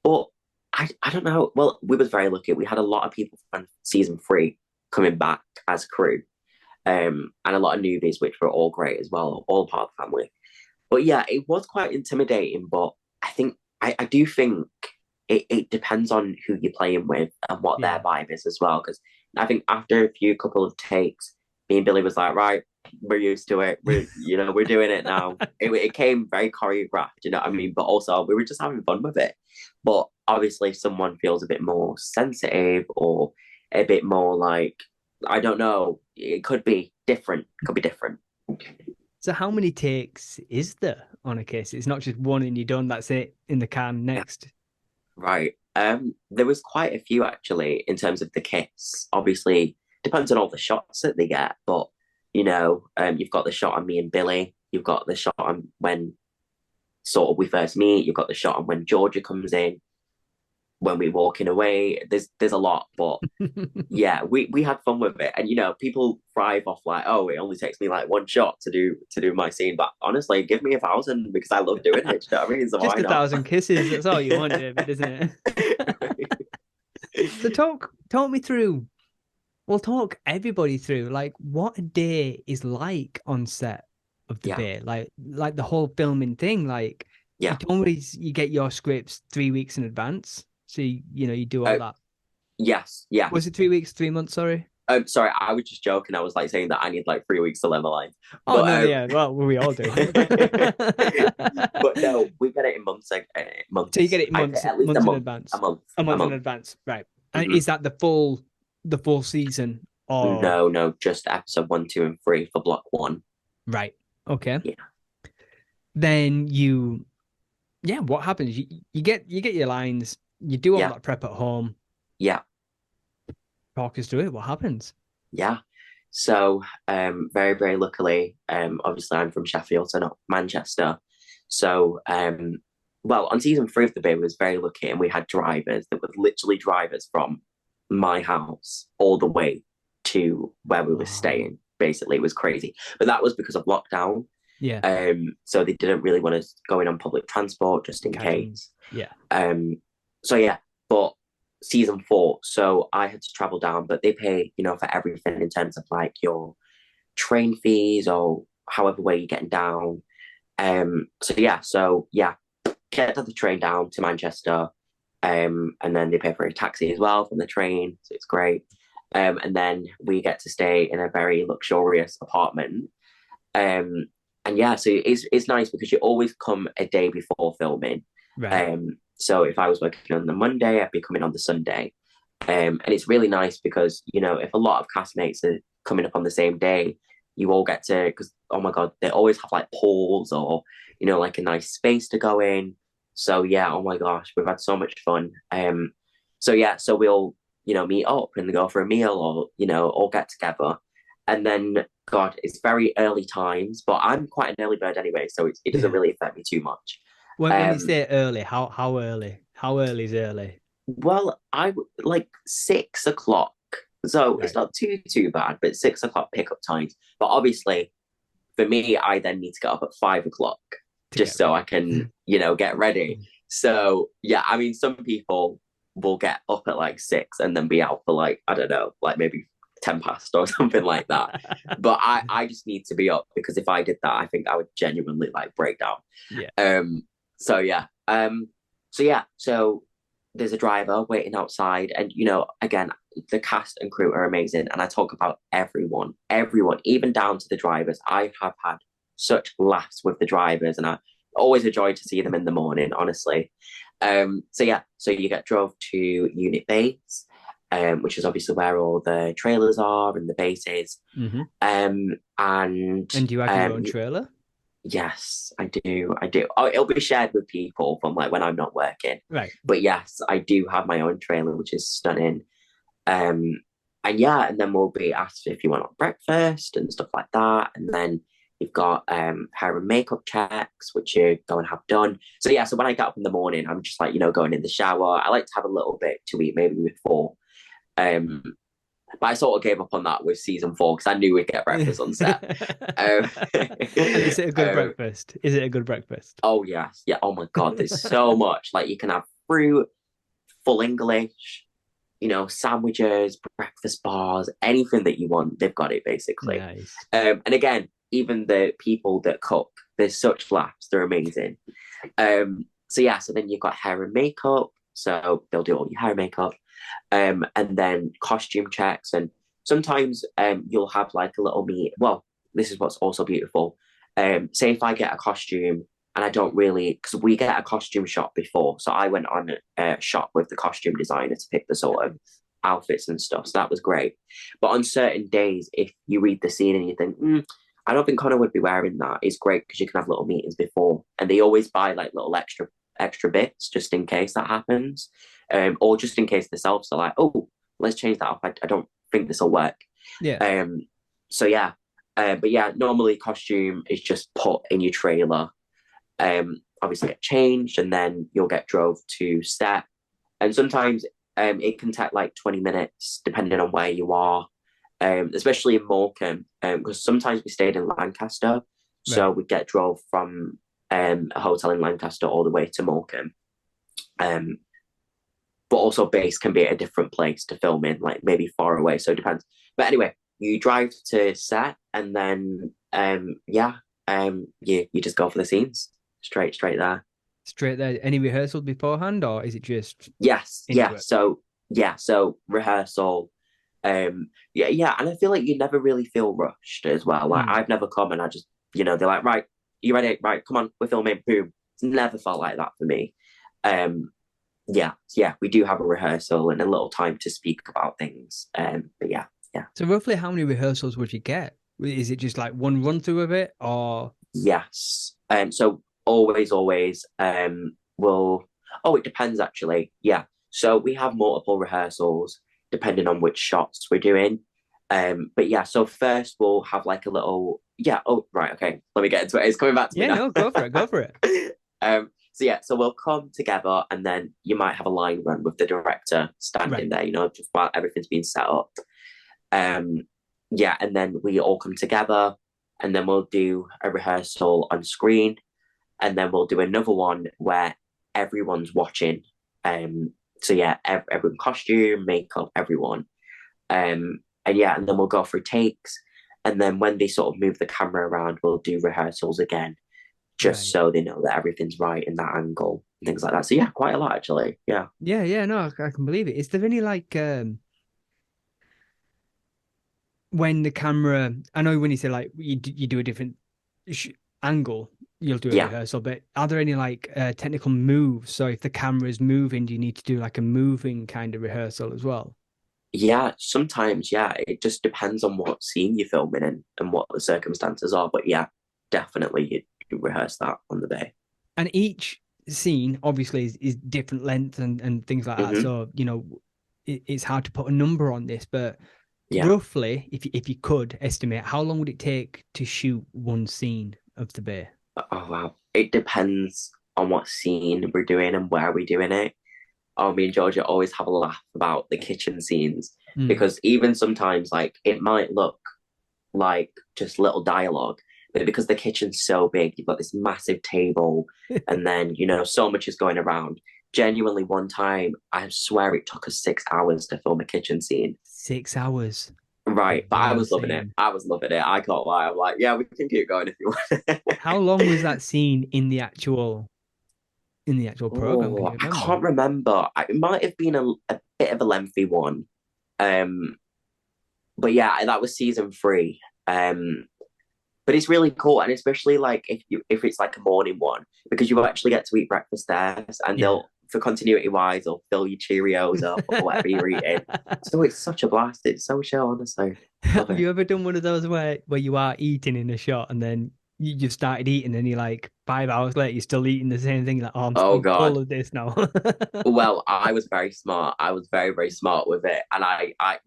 But I don't know. Well, we was very lucky. We had a lot of people from season 3 coming back as crew, and a lot of newbies, which were all great as well, all part of the family. But yeah, it was quite intimidating. But I do think it depends on who you're playing with and what their yeah. vibe is as well. Because I think after a few couple of takes, me and Billy was like, right, we're used to it. We're doing it now. It came very choreographed, you know what I mean? But also we were just having fun with it. But obviously, if someone feels a bit more sensitive or a bit more like, I don't know, it could be different. Could be different. So how many takes is there on a case? It's not just one and you're done. That's it in the can. Yeah. Next. Right. There was quite a few actually in terms of the kits. Obviously, depends on all the shots that they get, but you've got the shot on me and Billy. You've got the shot on when sort of we first meet. You've got the shot on when Georgia comes in, when we're walking away. There's a lot, but yeah, we had fun with it, and people thrive off like, oh, it only takes me like one shot to do my scene, but honestly, give me 1,000 because I love doing it. You know what I mean? So Just why a not? thousand kisses. That's all you want, David, isn't it? So talk me through. Well, talk everybody through like what a day is like on set of the Yeah, Bay. Like the whole filming thing. Like you yeah. don't always you get your scripts 3 weeks in advance. So you do all Uh, that. yes, Was yes. it 3 weeks, 3 months? Sorry. Sorry, I was just joking. I was like saying that I need like 3 weeks to learn the lines, Oh no, but yeah. Well, we all do. but no, we get it in months. Like So you months. get it I'd say months at least a months in month. A advance. month. A A month in month. advance, right? And Hmm. is that the full season or No, no, just episode 1, 2, and 3 for block one. right? Okay. Yeah, Then yeah, what happens? You get your lines, you do all yeah, that prep at home, yeah, talk us through it. What happens? yeah. So, very, very luckily, obviously I'm from Sheffield, so not Manchester. So, well, on season 3 of the Bay, we was very lucky, and we had drivers that were literally drivers from my house all the way to where we were Oh, staying. Basically, it was crazy, but that was because of lockdown. yeah, So they didn't really want us going on public transport just in catching. case. Yeah. So yeah, but season 4, so I had to travel down, but they pay, for everything in terms of like your train fees or however way you're getting down. So yeah, get the train down to Manchester, and then they pay for a taxi as well from the train, so it's great. And then we get to stay in a very luxurious apartment. Um, and yeah, so it's nice because you always come a day before filming. Right. So if I was working on the Monday, I'd be coming on the Sunday. And it's really nice because, if a lot of castmates are coming up on the same day, you all get to, because, oh my God, they always have like pools or, like a nice space to go in. So yeah, oh my gosh, we've had so much fun. So yeah, so we'll, meet up and go for a meal or, all get together. And then, God, it's very early times, but I'm quite an early bird anyway, so it doesn't Yeah. really affect me too much. When you Um, say early, how early? How early is early? well, I like 6 o'clock, so it's Right. not too bad, but 6 o'clock pickup times. But obviously, for me, I then need to get up at 5 o'clock To just get so ready. I can, get ready. So yeah, I mean, some people will get up at like 6 and then be out for like, I don't know, like maybe 10 past or something like that. But I just need to be up because if I did that, I think I would genuinely like break down. Yeah. Um, So yeah. So there's a driver waiting outside, and again, the cast and crew are amazing. And I talk about everyone, even down to the drivers. I have had such laughs with the drivers, and I always a joy to see them in the morning, honestly. So yeah, so you get drove to Unit Base, which is obviously where all the trailers are and the bases. Hmm. And And do you have your own trailer? yes, I do. I do. Oh, it'll be shared with people from like when I'm not working. Right. But yes, I do have my own trailer, which is stunning. Um, and yeah, and then we'll be asked if you want breakfast and stuff like that. And then you've got hair and makeup checks, which you go and have done. So yeah, so when I get up in the morning, I'm just like, going in the shower. I like to have a little bit to eat maybe before. Um, but I sort of gave up on that with season 4 because I knew we'd get breakfast on set. Um, And is it a good um, breakfast? Is it a good breakfast? oh yes, yeah. Oh my God, there's so much. Like you can have fruit, full English, sandwiches, breakfast bars, anything that you want, they've got it basically. Nice. And again, even the people that cook, there's such laughs, they're amazing. So yeah, so then you've got hair and makeup, so they'll do all your hair and makeup, and then costume checks, and sometimes you'll have like a little meet. Well, this is what's also beautiful. Say if I get a costume and I don't really, because we get a costume shop before. So I went on a shop with the costume designer to pick the sort of outfits and stuff. So that was great. But on certain days, if you read the scene and you think, I don't think Connor would be wearing that, it's great because you can have little meetings before. And they always buy like little extra bits just in case that happens. Or just in case themselves are like, oh, let's change that up. I don't think this will work. Yeah. So yeah. But yeah, normally costume is just put in your trailer, obviously get changed, and then you'll get drove to set. And sometimes it can take like 20 minutes depending on where you are, especially in Morecambe, because sometimes we stayed in Lancaster, so Right. we get drove from a hotel in Lancaster all the way to Morecambe. But also base can be at a different place to film in, like maybe far away, so it depends. But anyway, you drive to set, and then you just go for the scenes straight there. Straight there. Any rehearsals beforehand, or is it just Yes, into it? so rehearsal. Yeah, and I feel like you never really feel rushed as well. Like Hmm. I've never come and I just, they're like, right, you ready? Right, come on, we're filming. Boom. It's never felt like that for me. Yeah, we do have a rehearsal and a little time to speak about things. But yeah, yeah, So roughly how many rehearsals would you get? Is it just like one run through of it, or yes. So always, will. Oh, it depends actually. Yeah. So we have multiple rehearsals depending on which shots we're doing. But yeah, so first we'll have like a little. Yeah. Oh, right. Okay. Let me get into it. It's coming back to me yeah, now. no, go for it, go for it. So yeah, so we'll come together, and then you might have a line run with the director standing Right. there, just while everything's being set up. Um, yeah, and then we all come together, and then we'll do a rehearsal on screen, and then we'll do another one where everyone's watching. So yeah, everyone costume, makeup, everyone. And yeah, and then we'll go through takes, and then when they sort of move the camera around, we'll do rehearsals again, just Right. so they know that everything's right in that angle and things like that. So yeah, quite a lot actually. Yeah. Yeah, yeah, no, I can believe it. Is there any like when the camera? I know when you say like you do a different sh angle, you'll do a Yeah. rehearsal. But are there any like technical moves? So if the camera is moving, do you need to do like a moving kind of rehearsal as well? Yeah, sometimes, yeah, it just depends on what scene you're filming and what the circumstances are. But yeah, definitely you rehearse that on the day. And each scene obviously is different length and things like that. Hmm. So it's hard to put a number on this, but Yeah. roughly, if you could estimate, how long would it take to shoot one scene of the bay? Oh wow. It depends on what scene we're doing and where we're doing it. Oh, me and Georgia always have a laugh about the kitchen scenes Mm. because even sometimes like it might look like just little dialogue, but because the kitchen's so big, you've got this massive table, and then so much is going around. Genuinely, one time, I swear it took us 6 hours to film a kitchen scene. 6 hours. Right, but I was loving it. Insane. I was loving it. I can't lie. I'm like, yeah, we can keep going if you want. How long was that scene in the actual? in the actual program? Can Oh, you I remember? can't remember. It might have been a bit of a lengthy one. Um, but yeah, that was season three. Um, but it's really cool, and especially like if it's like a morning one, because you actually get to eat breakfast there, and Yeah. they'll for continuity wise, they'll fill your Cheerios up or whatever you're eating. So it's such a blast. It's so chill, honestly. Love Have it. you ever done one of those where you are eating in a shot and then you've started eating and you're like 5 hours later you're still eating the same thing, like, oh, Oh I'm full God. of this now. Well, I was very smart. I was very, very smart with it, and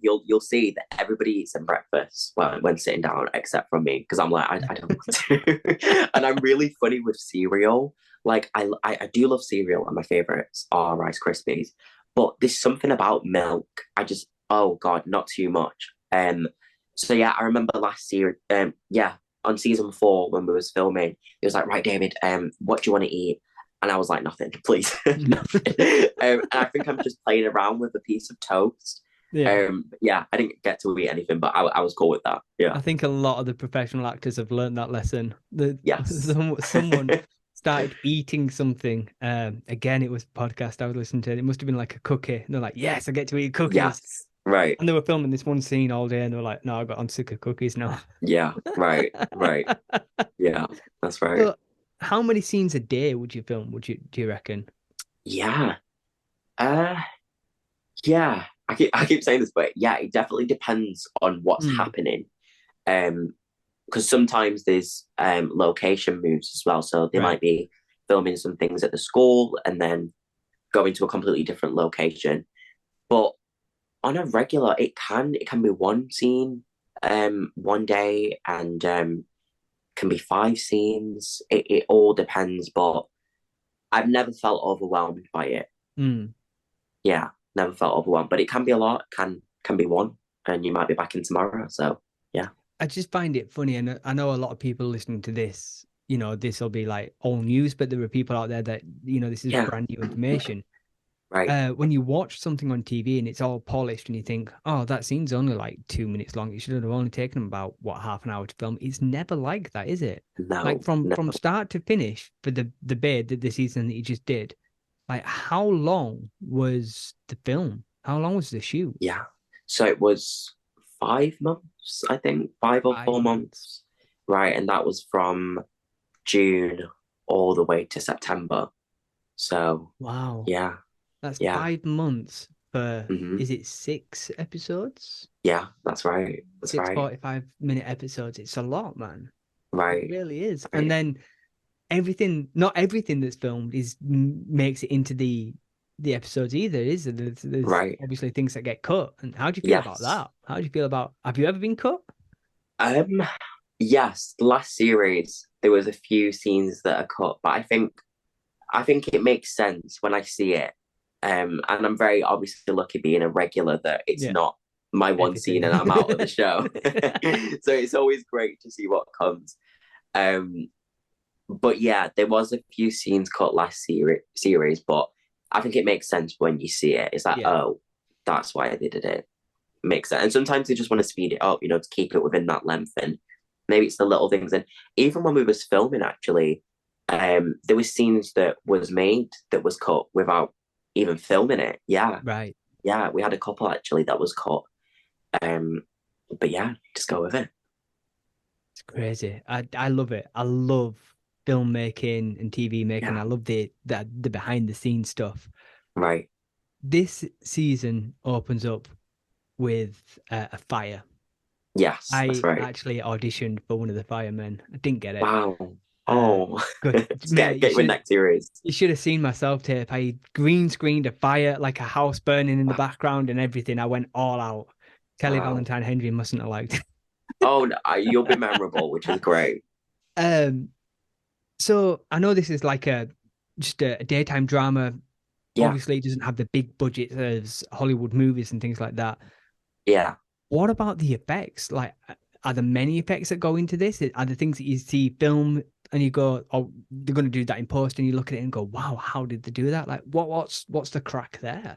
you'll see that everybody eats some breakfast when sitting down, except from me, because I'm like, I don't want to. And I'm really funny with cereal. Like, I do love cereal, and my favorites are Rice Krispies. But there's something about milk. Oh God, not too much. So yeah, I remember last year. Yeah, on season four when we was filming, it was like, right, David, what do you want to eat? And I was like, nothing, please, nothing. And I think I'm just playing around with a piece of toast. Yeah. Yeah, I didn't get to eat anything, but I was cool with that. Yeah. I think a lot of the professional actors have learned that lesson. Yes. Someone started eating something. Again, it was a podcast I was listening to. It must have been like a cookie. And they're like, yes, I get to eat cookies. Yes. Right. And they were filming this one scene all day and they were like, no, I'm sick of cookies now. Yeah. Right. Right. Yeah. That's right. So how many scenes a day would you film, do you reckon? Yeah. Uh yeah. I keep saying this, but yeah, it definitely depends on what's Mm, happening. Um, because sometimes there's location moves as well. So they right. might be filming some things at the school and then going to a completely different location. But on a regular, it can be one scene one day and can be five scenes. It all depends, but I've never felt overwhelmed by it. Mm. Yeah, never felt overwhelmed. But it can be a lot, can be one, and you might be back in tomorrow. So yeah. I just find it funny, and I know a lot of people listening to this, this will be like all news, but there are people out there that, this is Yeah. brand new information. Right. When you watch something on TV and it's all polished and you think, oh, that scene's only like 2 minutes long. It should have only taken them about what, half an hour to film. It's never like that, is it? Like No, from no. start to finish for the season that you just did. Like how long was the film? How long was the shoot? Yeah. So it was 5 months, I think, 5 or 4 5 months. months. Right. And that was from June all the way to September. So Wow. yeah, That's yeah. 5 months for, Hmm. is it 6 episodes? Yeah, that's right. That's Six right. 45-minute episodes. It's a lot, man. It Right. really is. And Right. then not everything that's filmed makes it into the episodes either, is it? There's Right. obviously things that get cut. And how do you feel about Yes. that? How do you feel about, have you ever been cut? Um, yes, the last series there was a few scenes that are cut, but I think it makes sense when I see it. And I'm very obviously lucky being a regular that it's Yeah, not my one scene everything. and I'm out of the show. So it's always great to see what comes. Um, but yeah, there was a few scenes cut last series, but I think it makes sense when you see it. It's like, Yeah. oh, that's why they did it. Makes sense. And sometimes they just want to speed it up, to keep it within that length. And maybe it's the little things. And even when we was filming, actually, there was scenes that was made that was cut without even filming it. Yeah, Right. yeah, we had a couple actually that was cut. Um, but yeah, just go with it. It's crazy. I love it. I love filmmaking and TV making. Yeah, I love the behind the scenes stuff. right. This season opens up with a fire. Yes, that's I right. actually auditioned for one of the firemen. I didn't get it. Wow. Uh, Oh, good just get mate. get you a next series. You should have seen my self tape. I green screened a fire, like a house burning in the Wow. background and everything. I went all out. Kelly Wow. Valentine Henry mustn't have liked it. Oh, no, you'll be memorable, which is great. Um, so I know this is like just a daytime drama. Yeah, Obviously, it doesn't have the big budget as Hollywood movies and things like that. yeah. What about the effects? Like, are there many effects that go into this? Are there things that you see film and you go, oh, they're going to do that in post, and you look at it and go, wow, how did they do that? Like, what's the crack there?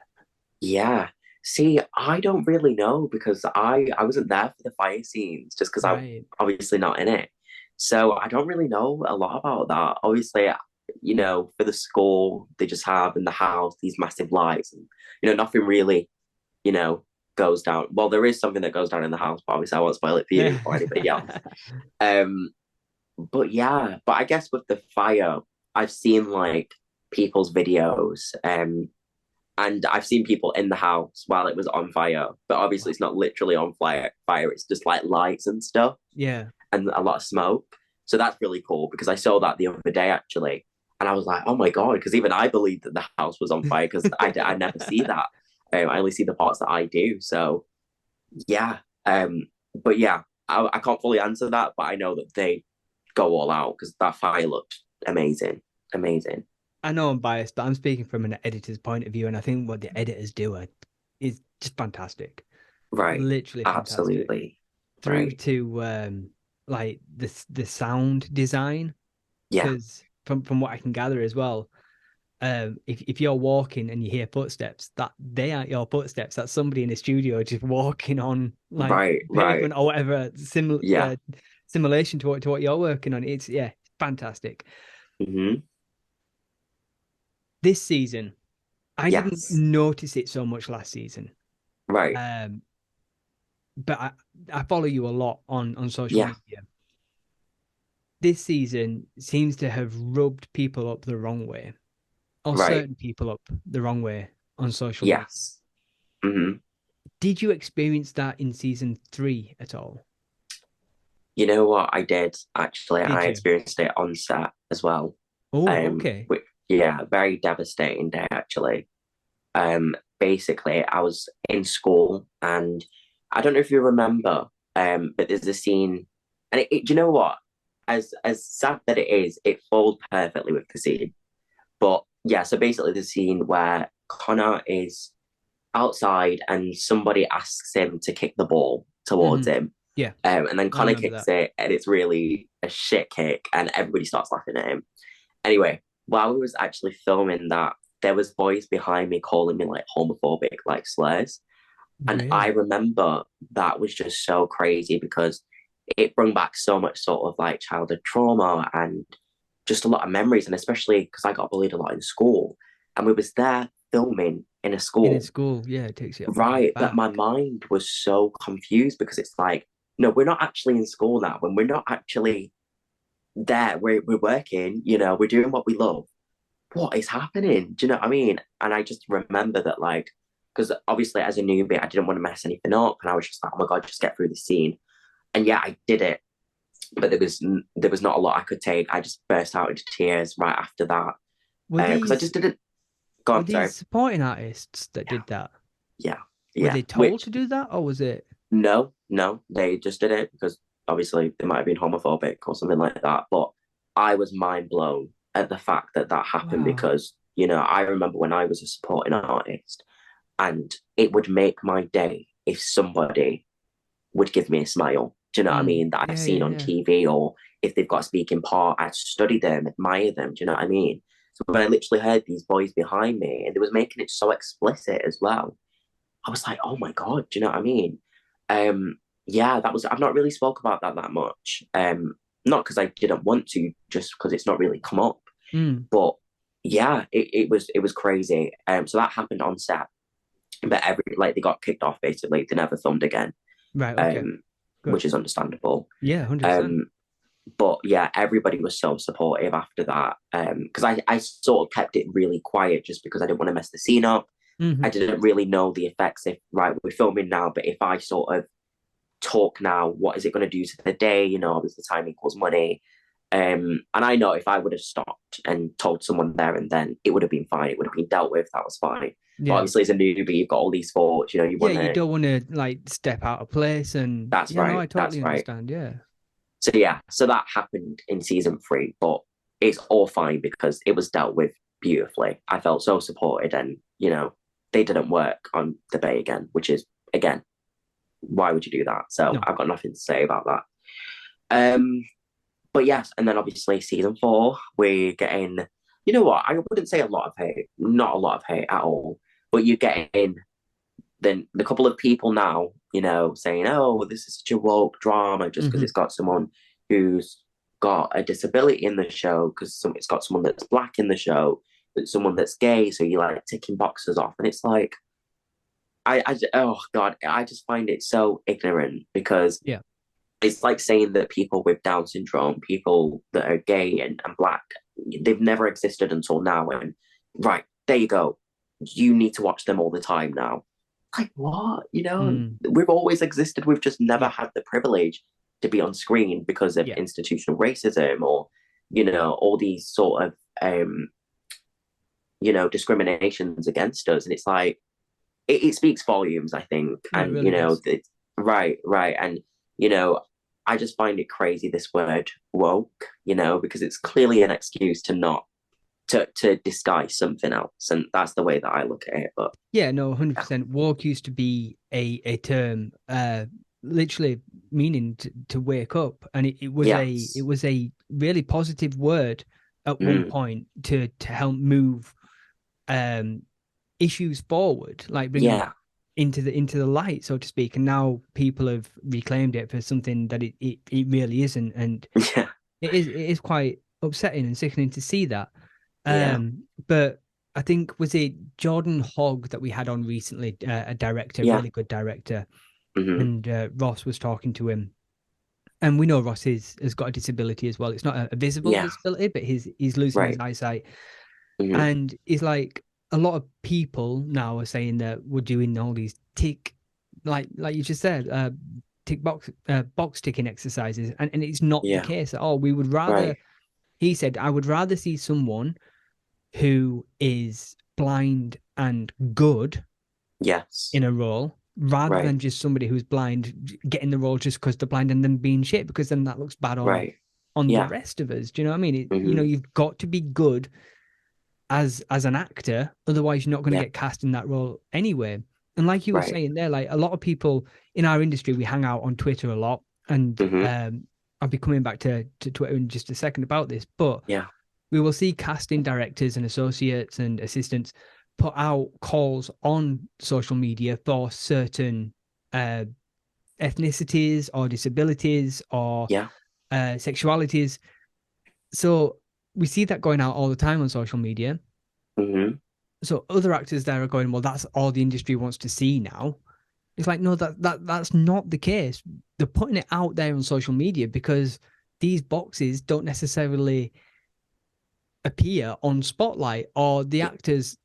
Yeah. See, I don't really know because I wasn't there for the fire scenes just because I'm Right. obviously not in it. So I don't really know a lot about that. Obviously, for the school, they just have in the house these massive lights, and nothing really, you know, goes down. Well, there is something that goes down in the house, but obviously I won't spoil it for you or anybody else. Um, but yeah, but I guess with the fire, I've seen like people's videos, and I've seen people in the house while it was on fire, but obviously it's not literally on fire. It's just like lights and stuff Yeah. and a lot of smoke. So that's really cool because I saw that the other day actually, and I was like, oh my god, because even I believed that the house was on fire because I never see that. I only see the parts that I do. So yeah, but yeah, I can't fully answer that, but I know that they go all out because that fire looked amazing, amazing. I know I'm biased, but I'm speaking from an editor's point of view, and I think what the editors do is just fantastic, Right, literally fantastic. absolutely, Through right, to like the sound design, yeah, because from what I can gather as well, if you're walking and you hear footsteps, that they aren't your footsteps. That's somebody in a studio just walking on like right, right, pavement or whatever yeah, simulation to what you're working on. It's yeah, fantastic. hmm, This season, I didn't yes, notice it so much last season. right, Um, but I follow you a lot on social yeah, media. This season seems to have rubbed people up the wrong way, or right, certain people up the wrong way on social media. yes. Hmm. Did you experience that in season three at all? You know what I did actually? Did I you? experienced it on set as well. Oh, okay. Yeah, very devastating day actually. Basically, I was in school, and I don't know if you remember, but there's a scene, and do you know what? As sad that it is, it falls perfectly with the scene. But yeah, so basically, the scene where Connor is outside and somebody asks him to kick the ball towards Hmm. him. Yeah, And then I Connor remember kicks that. it, and it's really a shit kick, and everybody starts laughing at him. Anyway, while we was actually filming that, there was boys behind me calling me like homophobic, like slurs. And I Really? remember that was just so crazy because it brought back so much sort of like childhood trauma and just a lot of memories. And especially because I got bullied a lot in school, and we was there filming in a In a school, school, yeah, it takes you right? That back. my mind was so confused because it's like, no, we're not actually in school now. When we're not actually there, we're working. We're doing what we love. What is happening? Do you know what I mean? And I just remember that, like, because obviously as a newbie, I didn't want to mess anything up, and I was just like, oh my god, just get through the scene. And yeah, I did it, but there was not a lot I could take. I just burst out into tears right after that Were because I these just didn't. Go were on, sorry. these supporting artists that Yeah, did that? yeah, Were yeah. they told Which to do that, or was it? no, no, they just did it because obviously they might have been homophobic or something like that. But I was mind blown at the fact that that happened Wow. because I remember when I was a supporting artist, and it would make my day if somebody would give me a smile. Do you know what I Mm. mean? That I've Yeah, seen yeah, on yeah. TV, or if they've got a speaking part, I'd study them, admire them. Do you know what I mean? So when I literally heard these boys behind me, and they was making it so explicit as well, I was like, oh my god, do you know what I mean? Um, yeah, that was. I've not really spoke about that much. Not because I didn't want to, just because it's not really come up. Mm. But yeah, it was crazy. So that happened on set, but they got kicked off basically. They never filmed again. Right. Okay. Um, Good. which is understandable. Yeah, 100%. Um, but yeah, everybody was so supportive after that. Because I sort of kept it really quiet just because I didn't want to mess the scene up. I Hmm. didn't really know the effects. If right, we're filming now, but if I sort of talk now, what is it going to do to the day? Obviously time equals money. And I know if I would have stopped and told someone there and then, it would have been fine. It would have been dealt with. That was fine. But Yeah. obviously, as a newbie, you've got all these thoughts. You Yeah, want you to. don't want to like step out of place, and That's yeah, no, right. I totally That's right. understand. Yeah. So yeah, so that happened in season 3, but it's all fine because it was dealt with beautifully. I felt so supported, and they didn't work on the bay again, which is again, why would you do that? So No. I've got nothing to say about that. Um, but yes, and then obviously season 4, we're getting, you know what? I wouldn't say a lot of hate, not a lot of hate at all, but you're getting then the couple of people now, saying, "Oh, this is such a woke drama just because Hmm. it's got someone who's got a disability in the show because it's got someone that's black in the show, someone that's gay, so you're like ticking boxes off, and it's like oh god, I just find it so ignorant because Yeah. it's like saying that people with Down syndrome, people that are gay and black, they've never existed until now. And right, there you go. You need to watch them all the time now. Like, what? Mm. We've always existed. We've just never Yeah. had the privilege to be on screen because of Yeah. institutional racism or, all these sort of, discriminations against us. And it's like, it speaks volumes, I think. No, it And, really does. right, right. And, I just find it crazy, this word woke, because it's clearly an excuse to not to disguise something else. And that's the way that I look at it. But Yeah, no, yeah. 100%. Woke used to be a term, literally meaning to wake up, and it Yes. was a really positive word at one Mm, point to help move um issues forward, like bring them yeah. into the light, so to speak. And now people have reclaimed it for something that it really isn't, and Yeah. it is quite upsetting and sickening to see that. Yeah. But I think was it Jordan Hogg that we had on recently, a director, Yeah. really good director, Hmm. and Ross was talking to him, and we know Ross has got a disability as well. It's not a visible Yeah. disability, but he's losing his Right. eyesight, Hmm. and he's like a lot of people now are saying that we're doing all these like you just said, tick box ticking exercises, and it's not the Yeah. case at all. We would rather, Right. he said, I would rather see someone who is blind and good Yes. in a role rather Right. than just somebody who's blind getting the role just because they're blind and then being shit, because then that looks bad Right. on the Yeah. rest of us. Do you know what I mean? Hmm. You've got to be good as an actor, otherwise you're not going to Yeah. get cast in that role anyway. And like you were Right. saying there, like a lot of people in our industry, we hang out on Twitter a lot, and Hmm. I'll be coming back to Twitter in just a second about this, but Yeah. we will see casting directors and associates and assistants put out calls on social media for certain uh, ethnicities or disabilities or Yeah. sexualities. So we see that going out all the time on social media. Hmm. So other actors there are going, well, that's all the industry wants to see now. It's like, no, that's not the case. They're putting it out there on social media because these boxes don't necessarily appear on Spotlight, or the actors,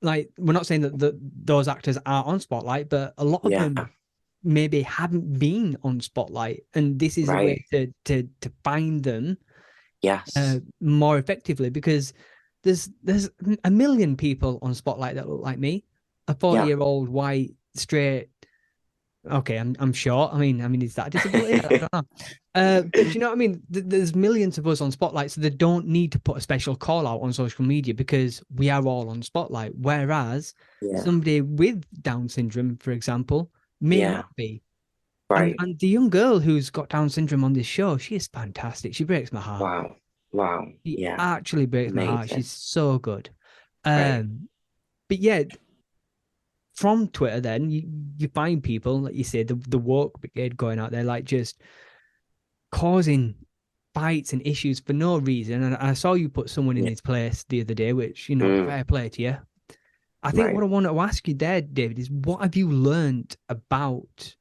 like, we're not saying that those actors are on Spotlight, but a lot of Yeah. them maybe haven't been on Spotlight, and this is a way Right. to find them Yes. more effectively, because there's a million people on Spotlight that look like me, a 40 Yeah. year old white straight. Okay, I'm short. I mean, is that a disability? I don't know. But do you know what I mean? There's millions of us on Spotlight, so they don't need to put a special call out on social media because we are all on Spotlight. Whereas Yeah. somebody with Down syndrome, for example, may Yeah. not be. And Right. and the young girl who's got Down syndrome on this show, she is fantastic. She breaks my heart. Wow. Wow. She Yeah. actually breaks my heart. Amazing. She's so good. Right. But yeah, from Twitter, then you find people, like you say, the woke brigade going out there, like just causing fights and issues for no reason. And I saw you put someone in Yeah. this place the other day, which, Mm, fair play to you. I think what right. I want to ask you there, David, is what have you learned about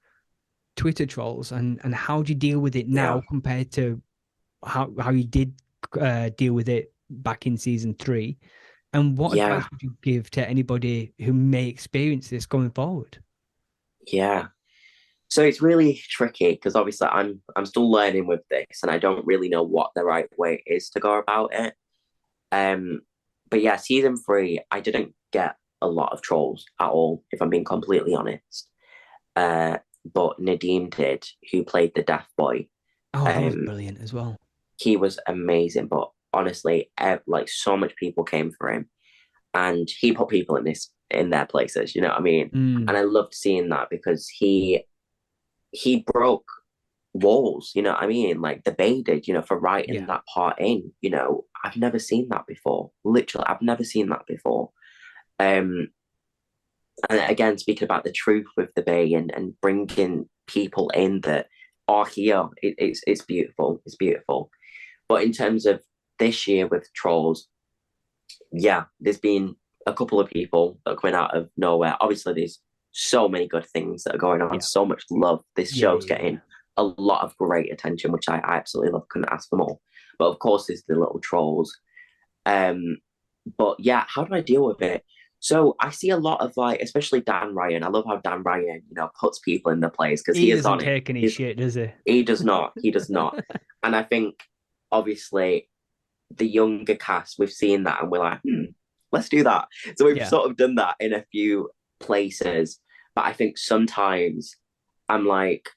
Twitter trolls, and how do you deal with it Yeah. now compared to how you did deal with it back in season 3? And what Yeah. advice would you give to anybody who may experience this going forward? Yeah. So it's really tricky because obviously I'm still learning with this and I don't really know what the right way is to go about it. Um, but yeah, season 3, I didn't get a lot of trolls at all, if I'm being completely honest. Uh, but Nadeem did, who played the deaf boy. Oh, he was Um, brilliant as well. he was amazing, but honestly, like so much people came for him, and he put people in their places. You know what I mean? And Mm, I loved seeing that because he broke walls, you know what I mean? Like the Bay did, for writing yeah. that part in, I've never seen that before. Literally, I've never seen that before. Um, and again, speaking about the truth with the Bay and bringing people in that are here, it's beautiful. It's beautiful. But in terms of this year with trolls, yeah, there's been a couple of people that are coming out of nowhere. Obviously, there's so many good things that are going on, Yeah. so much love. This Yeah, show's yeah, yeah. getting a lot of great attention, which I absolutely love. Couldn't ask for more. But of course, there's the little trolls. Um, but yeah, how do I deal with it? So I see a lot of like, especially Dan Ryan. I love how Dan Ryan, puts people in their place because he He is doesn't on it. take any shit, does he? He does not. He does not. And I think obviously the younger cast, we've seen that and we're like, let's do that. So we've Yeah. sort of done that in a few places. But I think sometimes I'm like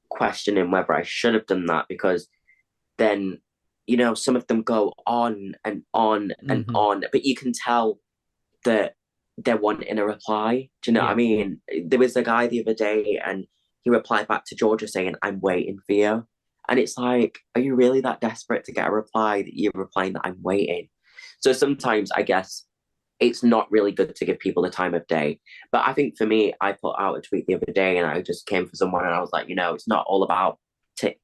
questioning whether I should have done that because then, some of them go on and on and Hmm. on, but you can tell that they're wanting a reply. Do you know what I Yeah. mean? There was a guy the other day and he replied back to Georgia saying, I'm waiting for you. And it's like, are you really that desperate to get a reply that you're replying that I'm waiting? So sometimes I guess it's not really good to give people the time of day. But I think for me, I put out a tweet the other day and I just came for someone and I was like, it's not all about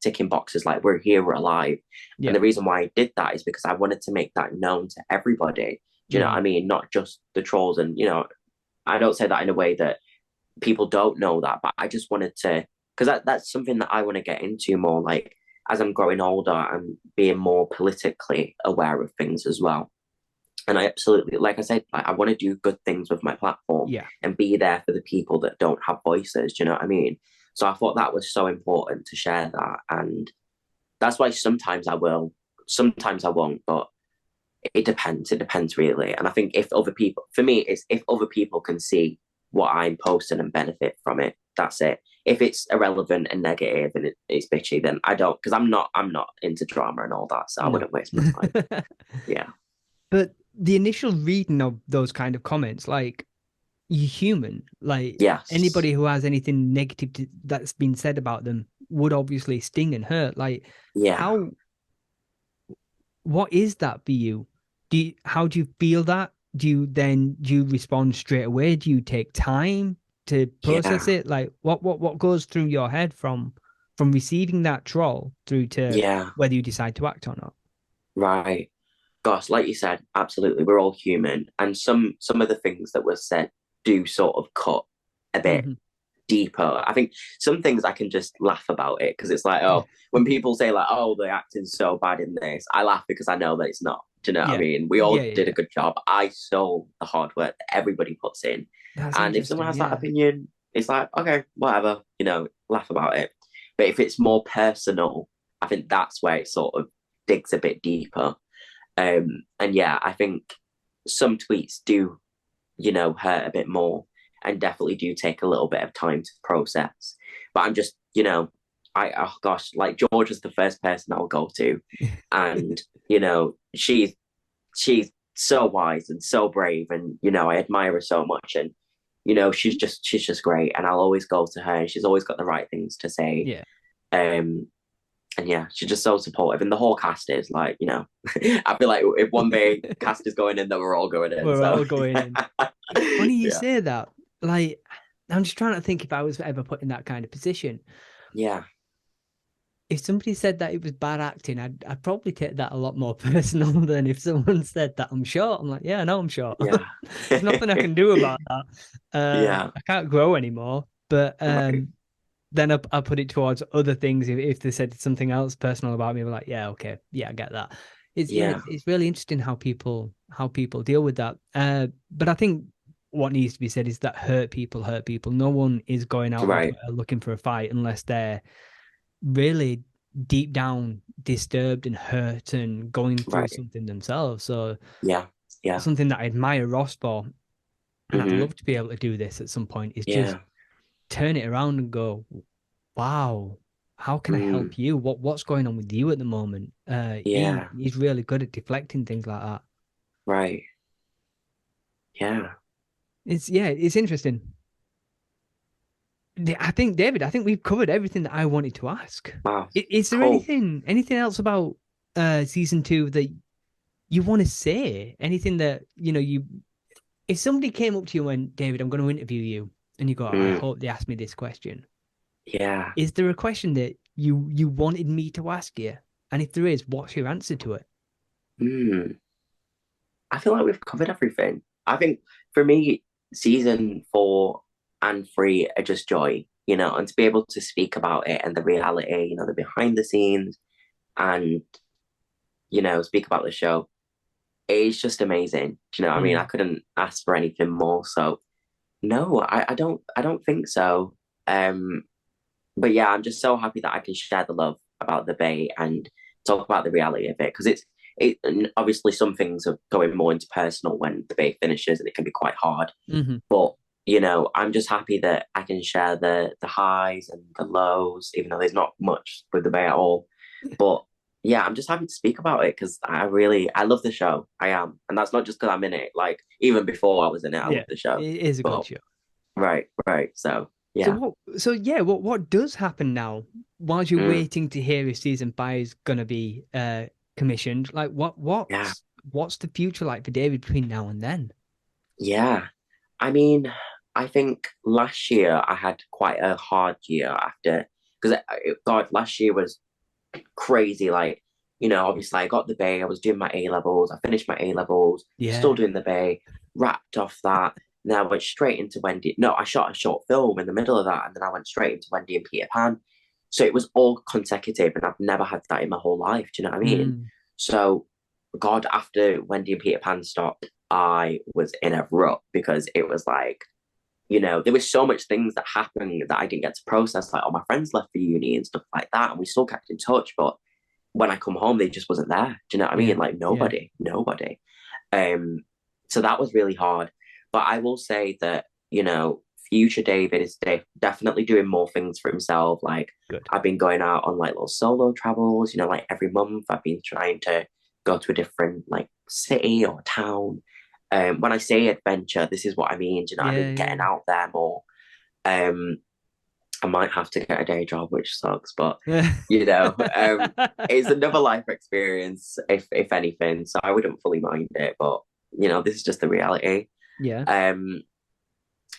ticking boxes like we're here, we're alive. And Yeah. the reason why I did that is because I wanted to make that known to everybody. Do you know what I Hmm. mean? Not just the trolls. And, I don't say that in a way that people don't know that, but I just wanted to, because that's something that I want to get into more. Like, as I'm growing older, I'm being more politically aware of things as well. And I absolutely, like I said, I want to do good things with my platform Yeah. and be there for the people that don't have voices. Do you know what I mean? So I thought that was so important to share that. And that's why sometimes I will, sometimes I won't, but it depends. It depends really. And I think if other people, for me, it's if other people can see what I'm posting and benefit from it, that's it. If it's irrelevant and negative and it's bitchy, then I don't, because I'm not into drama and all that. So I No. wouldn't waste my time. Yeah. But the initial reading of those kind of comments, like, you're human. Like, Yes. anybody who has anything negative that's been said about them would obviously sting and hurt. Like, Yeah. how, what is that for you? How do you feel that? Do you respond straight away? Do you take time to process Yeah. it? Like, what goes through your head from receiving that troll through to Yeah. whether you decide to act or not? Right. Gosh, like you said, absolutely, we're all human, and some of the things that were said do sort of cut a bit Hmm. deeper. I think some things I can just laugh about it because it's like, oh, when people say like, oh, the acting's so bad in this, I laugh because I know that it's not. Do you know what I Yeah. mean? We Yeah, all yeah, did a yeah. good job. I saw the hard work that everybody puts in, That's and if someone interesting. has that Yeah. opinion, it's like, okay, whatever, laugh about it. But if it's more personal, I think that's where it sort of digs a bit deeper. And yeah, I think some tweets do, hurt a bit more and definitely do take a little bit of time to process. But I'm just, oh gosh, like George is the first person I'll go to. And, she's so wise and so brave. And, I admire her so much. And, she's just great. And I'll always go to her and she's always got the right things to say. Yeah. Um, and yeah, she's just so supportive, and the whole cast is like, I feel like if one day cast is going in, then we're all going in. We're So all going in. It's funny you yeah, say that. Like, I'm just trying to think if I was ever put in that kind of position. yeah, If somebody said that it was bad acting, I'd probably take that a lot more personal than if someone said that I'm short. I'm like, yeah, I know I'm short. yeah, There's nothing I can do about that. yeah, I can't grow anymore. But right, then I put it towards other things. If they said something else personal about me, I'm like, yeah, okay, yeah, I get that. yeah, It's really interesting how people deal with that. But I think what needs to be said is that hurt people hurt people. No one is going out on right, Twitter looking for a fight unless they're really deep down disturbed and hurt and going through right, something themselves. So yeah, yeah, something that I admire Ross for, and I'd mm-hmm. love to be able to do this at some point, is just Yeah, turn it around and go, wow, how can I mm, help you? What's going on with you at the moment? yeah, He's really good at deflecting things like that. right, yeah, It's interesting. I think, David, I think we've covered everything that I wanted to ask. wow, Is there cool. anything else about season two that you want to say? Anything that you, if somebody came up to you and went, David, I'm going to interview you, and you go, I Mm, hope they ask me this question. yeah, Is there a question that you wanted me to ask you? And if there is, what's your answer to it? Hmm. I feel like we've covered everything. I think for me, season 4 and 3 are just joy, and to be able to speak about it and the reality, the behind the scenes and, speak about the show, it's just amazing. Do you know what I mean? I Mm. couldn't ask for anything more. So no, I don't think so. Um, but yeah, I'm just so happy that I can share the love about the Bay and talk about the reality of it because and obviously some things are going more into personal when the Bay finishes and it can be quite hard. Hmm. But I'm just happy that I can share the highs and the lows, even though there's not much with the Bay at all. But yeah, I'm just happy to speak about it because I love the show. I am, and that's not just because I'm in it. Like even before I was in it, I love Yeah, the show. it is a good But show. right, right. So So yeah. what does happen now while you're Mm, waiting to hear if season 5 is gonna be commissioned? Like yeah. what's the future like for David between now and then? Yeah. I mean, I think last year I had quite a hard year after because God, last year was crazy. Like, obviously I got the Bay, I was doing my A levels, I finished my A levels, still Yeah. doing the Bay, wrapped off that. Then I went straight into Wendy. No, I shot a short film in the middle of that, and then I went straight into Wendy and Peter Pan. So it was all consecutive, and I've never had that in my whole life. Do you know what I mean? Mm. So, God, after Wendy and Peter Pan stopped, I was in a rut because it was like, there was so much things that happened that I didn't get to process. Like all my friends left for uni and stuff like that, and we still kept in touch. But when I come home, they just wasn't there. Do you know what I Yeah. mean? Like Yeah. nobody. Um, so that was really hard. But I will say that, future David is definitely doing more things for himself. Like Good. I've been going out on like little solo travels, like every month I've been trying to go to a different like city or town. When I say adventure, this is what I mean. Do you know what I Yeah, mean? Getting out there more. Um, I might have to get a day job, which sucks, but yeah. it's another life experience, if anything. So I wouldn't fully mind it, but this is just the reality. Yeah. Um,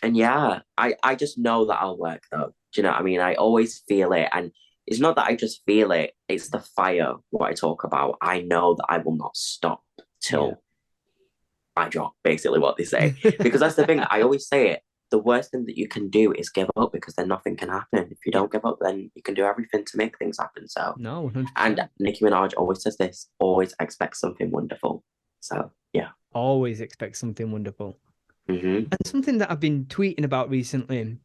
and yeah, I just know that I'll work though. Do you know what I mean? I always feel it, and it's not that I just feel it; it's the fire. What I talk about, I know that I will not stop Yeah. till I drop. Basically, what they say, because that's the thing. I always say it. The worst thing that you can do is give up because then nothing can happen. If you Yeah. don't give up, then you can do everything to make things happen. So, No, and 100%. Nicki Minaj always says this: always expect something wonderful. So, yeah. Always expect something wonderful. Hmm. And something that I've been tweeting about recently, and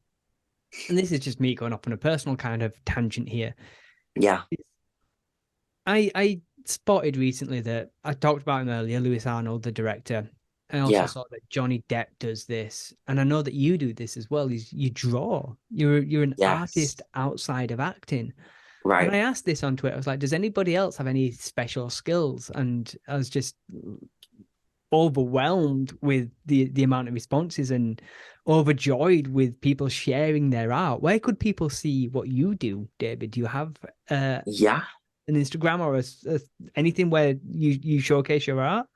this is just me going off on a personal kind of tangent here. Yeah. I spotted recently that I talked about him earlier, Lewis Arnold, the director. I also Yeah. saw that Johnny Depp does this, and I know that you do this as well. Is you draw. You're an Yes. artist outside of acting. And Right. I asked this on Twitter. I was like, does anybody else have any special skills? And I was just overwhelmed with the amount of responses and overjoyed with people sharing their art. Where could people see what you do, David? Do you have Yeah. an Instagram or anything where you showcase your art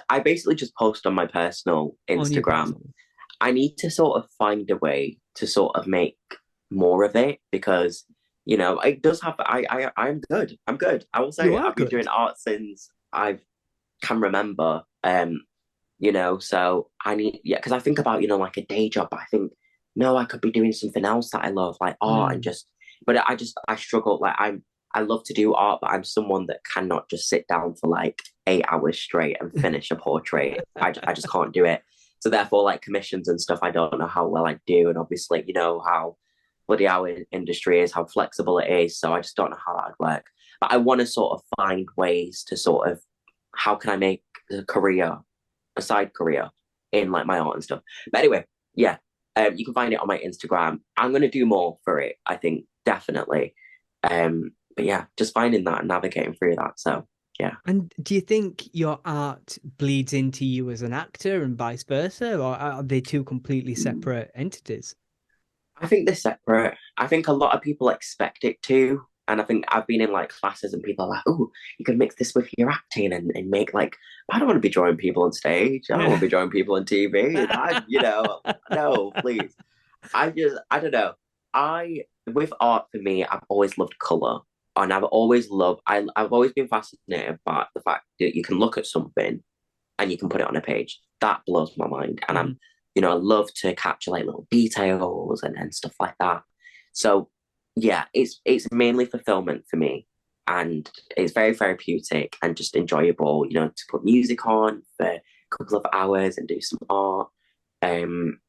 I basically just post on my personal on your Instagram. personal? I need to sort of find a way to sort of make more of it because it does have. I'm good. I'm good. I will You say are I've been doing good. art since I can remember. So I need, yeah, because I think about like a day job. But I think no, I could be doing something else that I love, like art, and Mm. just. But I struggle. Like I love to do art, but I'm someone that cannot just sit down for like 8 hours straight and finish a portrait. I just can't do it. So therefore, like commissions and stuff, I don't know how well I do. And obviously, how bloody our industry is, how flexible it is. So I just don't know how that would work. But I want to sort of find ways to sort of how can I make a career, a side career in like my art and stuff. But anyway, yeah, you can find it on my Instagram. I'm gonna do more for it. I think definitely. But yeah, just finding that and navigating through that. So yeah. And do you think your art bleeds into you as an actor and vice versa, or are they two completely separate entities? I think they're separate. I think a lot of people expect it to. And I think I've been in like classes and people are like, oh, you can mix this with your acting and make like, I don't want to be drawing people on stage. I don't want Yeah. to be drawing people on TV. No, please. I don't know. With art for me, I've always loved color. And I've always loved, I've always been fascinated by the fact that you can look at something and you can put it on a page. That blows my mind. And Mhm. I love to capture like little details and stuff like that. So yeah, it's mainly fulfillment for me. And it's very therapeutic and just enjoyable, to put music on for a couple of hours and do some art. Um,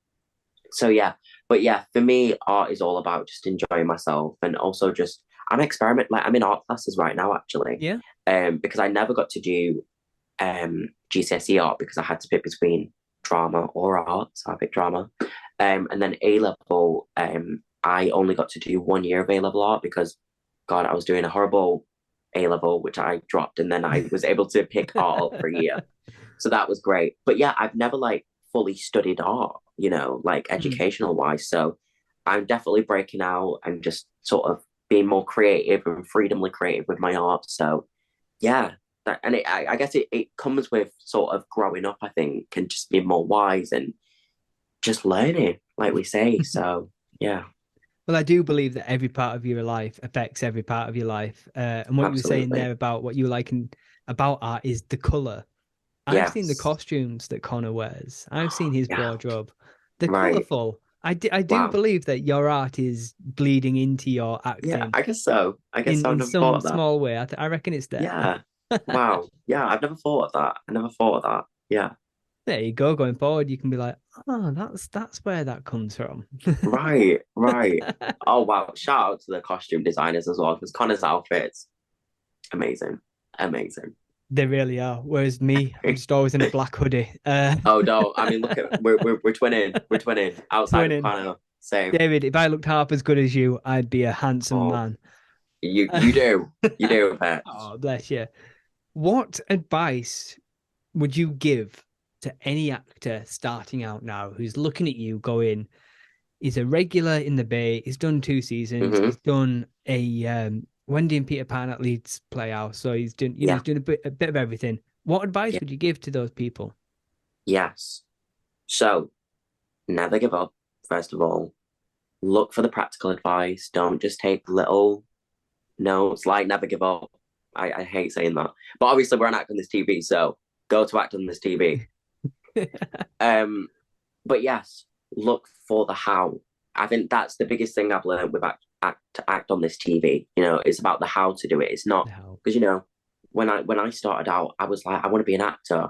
so yeah, but yeah, for me, art is all about just enjoying myself and also just I'm experimenting. Like I'm in art classes right now, actually, Yeah. because I never got to do GCSE art because I had to pick between drama or art, so I picked drama. And then A level, I only got to do 1 year of A level art because, God, I was doing a horrible A level, which I dropped, and then I was able to pick art up for a year. So that was great. But yeah, I've never like fully studied art, like Mm. educational wise. So I'm definitely breaking out and just sort of being more creative and freedomly creative with my art. So yeah, and I guess it comes with sort of growing up, I think, and just being more wise and just learning, like we say. So yeah, Well, I do believe that every part of your life affects every part of your life. And what you were saying absolutely. there about what you like about art is the color. I've seen the Yes. costumes that Connor wears. I've seen his Yeah. wardrobe. They're Right. colorful. I do Wow. believe that your art is bleeding into your Yeah, acting I guess so. I guess so. in I've in never thought some of that. small way. I reckon it's there. Yeah. Wow. Yeah, I've never thought of that. I never thought of that. Yeah. There you go. Going forward, you can be like, oh, that's where that comes from. Right. Right. Oh wow. Shout out to the costume designers as well, because Connor's outfits, amazing. Amazing. They really are. Whereas me, I'm just always in a black hoodie. Oh no, I mean look at we're twinning. We're twinning outside of Twinning. Connor. Same. David, if I looked half as good as you, I'd be a handsome Oh, man. you do. You do, Petch. Oh, bless you. What advice would you give to any actor starting out now who's looking at you going, he's a regular in the Bay, he's done 2 seasons, Mm-hmm. he's done a Wendy and Peter Pan at Leeds Playhouse, so he's done, Yeah. he's done a bit of everything. What advice Yeah. would you give to those people? Yes. So never give up, first of all. Look for the practical advice. Don't just take little notes like never give up. I hate saying that. But obviously we're an act on this TV, so go to act on this TV. Um, but yes, look for the how. I think that's the biggest thing I've learned with act on this TV. It's about the how to do it. It's not No. because when I started out, I was like, I want to be an actor,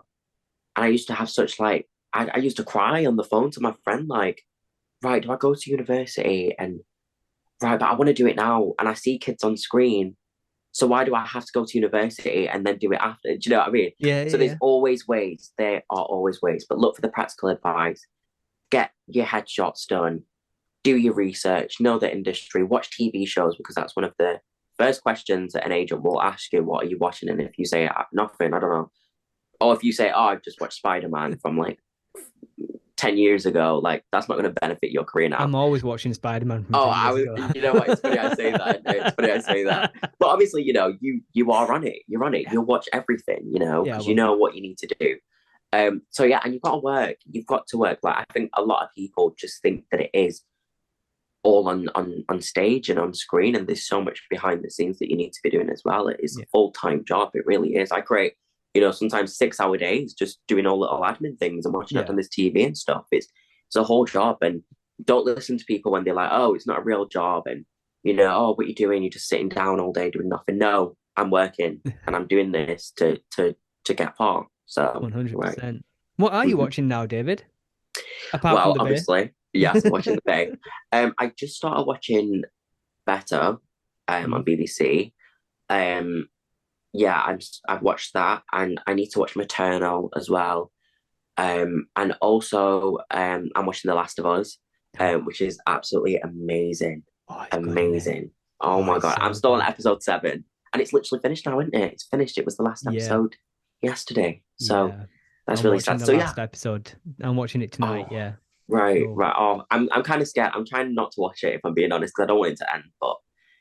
and I used to have such like I used to cry on the phone to my friend like, right, do I go to university and right, but I want to do it now, and I see kids on screen. So why do I have to go to university and then do it after? Do you know what I mean? Yeah, So yeah, there's yeah. always ways. There are always ways, but look for the practical advice. Get your headshots done. Do your research. Know the industry. Watch TV shows because that's one of the first questions that an agent will ask you. What are you watching? And if you say nothing, I don't know. Or if you say, oh, I've just watched Spider-Man from like 10 years ago, like that's not going to benefit your career now. I'm always watching Spider-Man from Oh, 10 I years was. ago. You know what? It's funny I say that. It's funny I say that. But obviously, you are on it. You're on it. Yeah, You'll watch everything. yeah, I Because you will. know what you need to do. So yeah, and you've got to work. You've got to work. Like I think a lot of people just think that it is all on stage and on screen, and there's so much behind the scenes that you need to be doing as well. It is a Yeah, full-time job. It really is. I create, sometimes 6 hour days just doing all little admin things and watching it yeah. on this TV and stuff. It's a whole job, and don't listen to people when they're like, oh, it's not a real job, and oh, what you doing? You're just sitting down all day doing nothing. No, I'm working and I'm doing this to get far. So right. 100%. What are you Mhm. watching now, David? Apart from Well, the Bay? obviously, yes, I'm watching the Bay. I just started watching Better on Mm. BBC. Um, yeah, I've watched that, and I need to watch Maternal as well. And also I'm watching The Last of Us, which is absolutely amazing, Oh, it's good, isn't it? amazing. Oh Oh, my it's God, I'm so still on good. episode 7, and it's literally finished now, isn't it? It's finished. It was the last Yeah, episode yesterday, so yeah. that's I'm really watching sad. the So yeah. last episode. I'm watching it tonight. Oh, Yeah. right, Oh, right. Oh, I'm kind of scared. I'm trying not to watch it if I'm being honest, because I don't want it to end. But oh,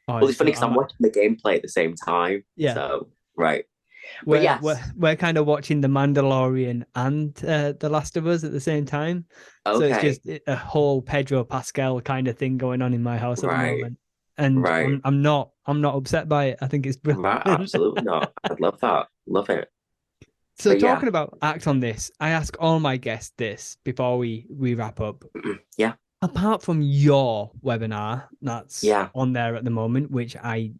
well, it's it's funny good. because I'm watching the gameplay at the same time. Yeah. So right, but We're, we're yes, we're kind of watching The Mandalorian and The Last of Us at the same time. So it's okay, just a whole Pedro Pascal kind of thing going on in my house at the right. moment. and Right. I'm not upset by it. I think it's Right. brilliant. Absolutely not. I'd love that. Love it. So But yeah. talking about Act on This, I ask all my guests this before we wrap up. Yeah. Apart from your webinar that's Yeah. on there at the moment, which I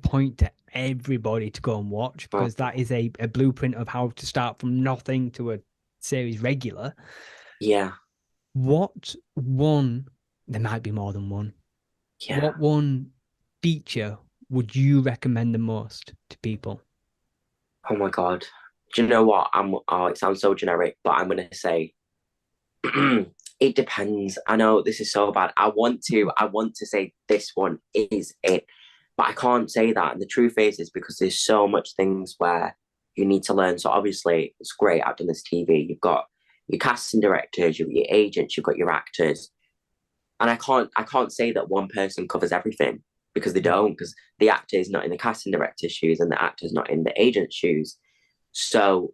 point to everybody to go and watch Oh, because that is a blueprint of how to start from nothing to a series regular. yeah. What one, there might be more than one, Yeah. what one feature would you recommend the most to people? Oh my God. Do you know what? it sounds so generic, but I'm gonna say it depends. I know this is so bad. I want to say this one is it, but I can't say that. And the truth is because there's so much things where you need to learn. So obviously it's great. I've done this TV. You've got your casting directors, you've got your agents, you've got your actors. And I can't say that one person covers everything because they don't, because the actor is not in the casting director's shoes and the actor's not in the agent's shoes. So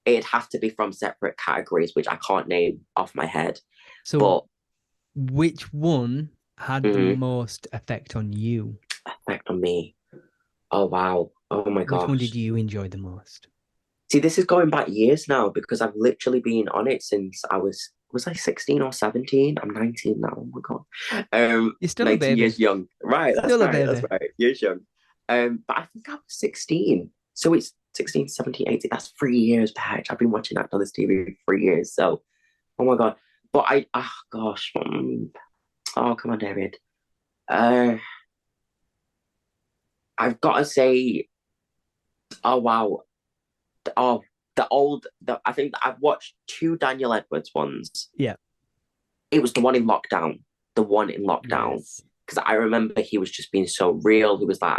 it'd have to be from separate categories, which I can't name off my head. So But which one had the mhm, most effect on you? effect on me. Oh wow. Oh my Which one did gosh. you enjoy the most? See, this is going back years now because I've literally been on it since I 16 or 17? I'm 19 now. Oh my God. You're still a 19 baby. years young. Right, that's Still a right, that's baby. right. Years young. But I think I was 16. So it's 16, 17, 18. That's 3 years, Patch. I've been watching that on this TV for 3 years. So, oh my God. But oh gosh. Oh, come on, David. Uh, I've got to say, oh wow. Oh, I think I've watched two Daniel Edwards ones. Yeah. It was the one in lockdown. The one in lockdown. Yes. Because I remember he was just being so real. He was like,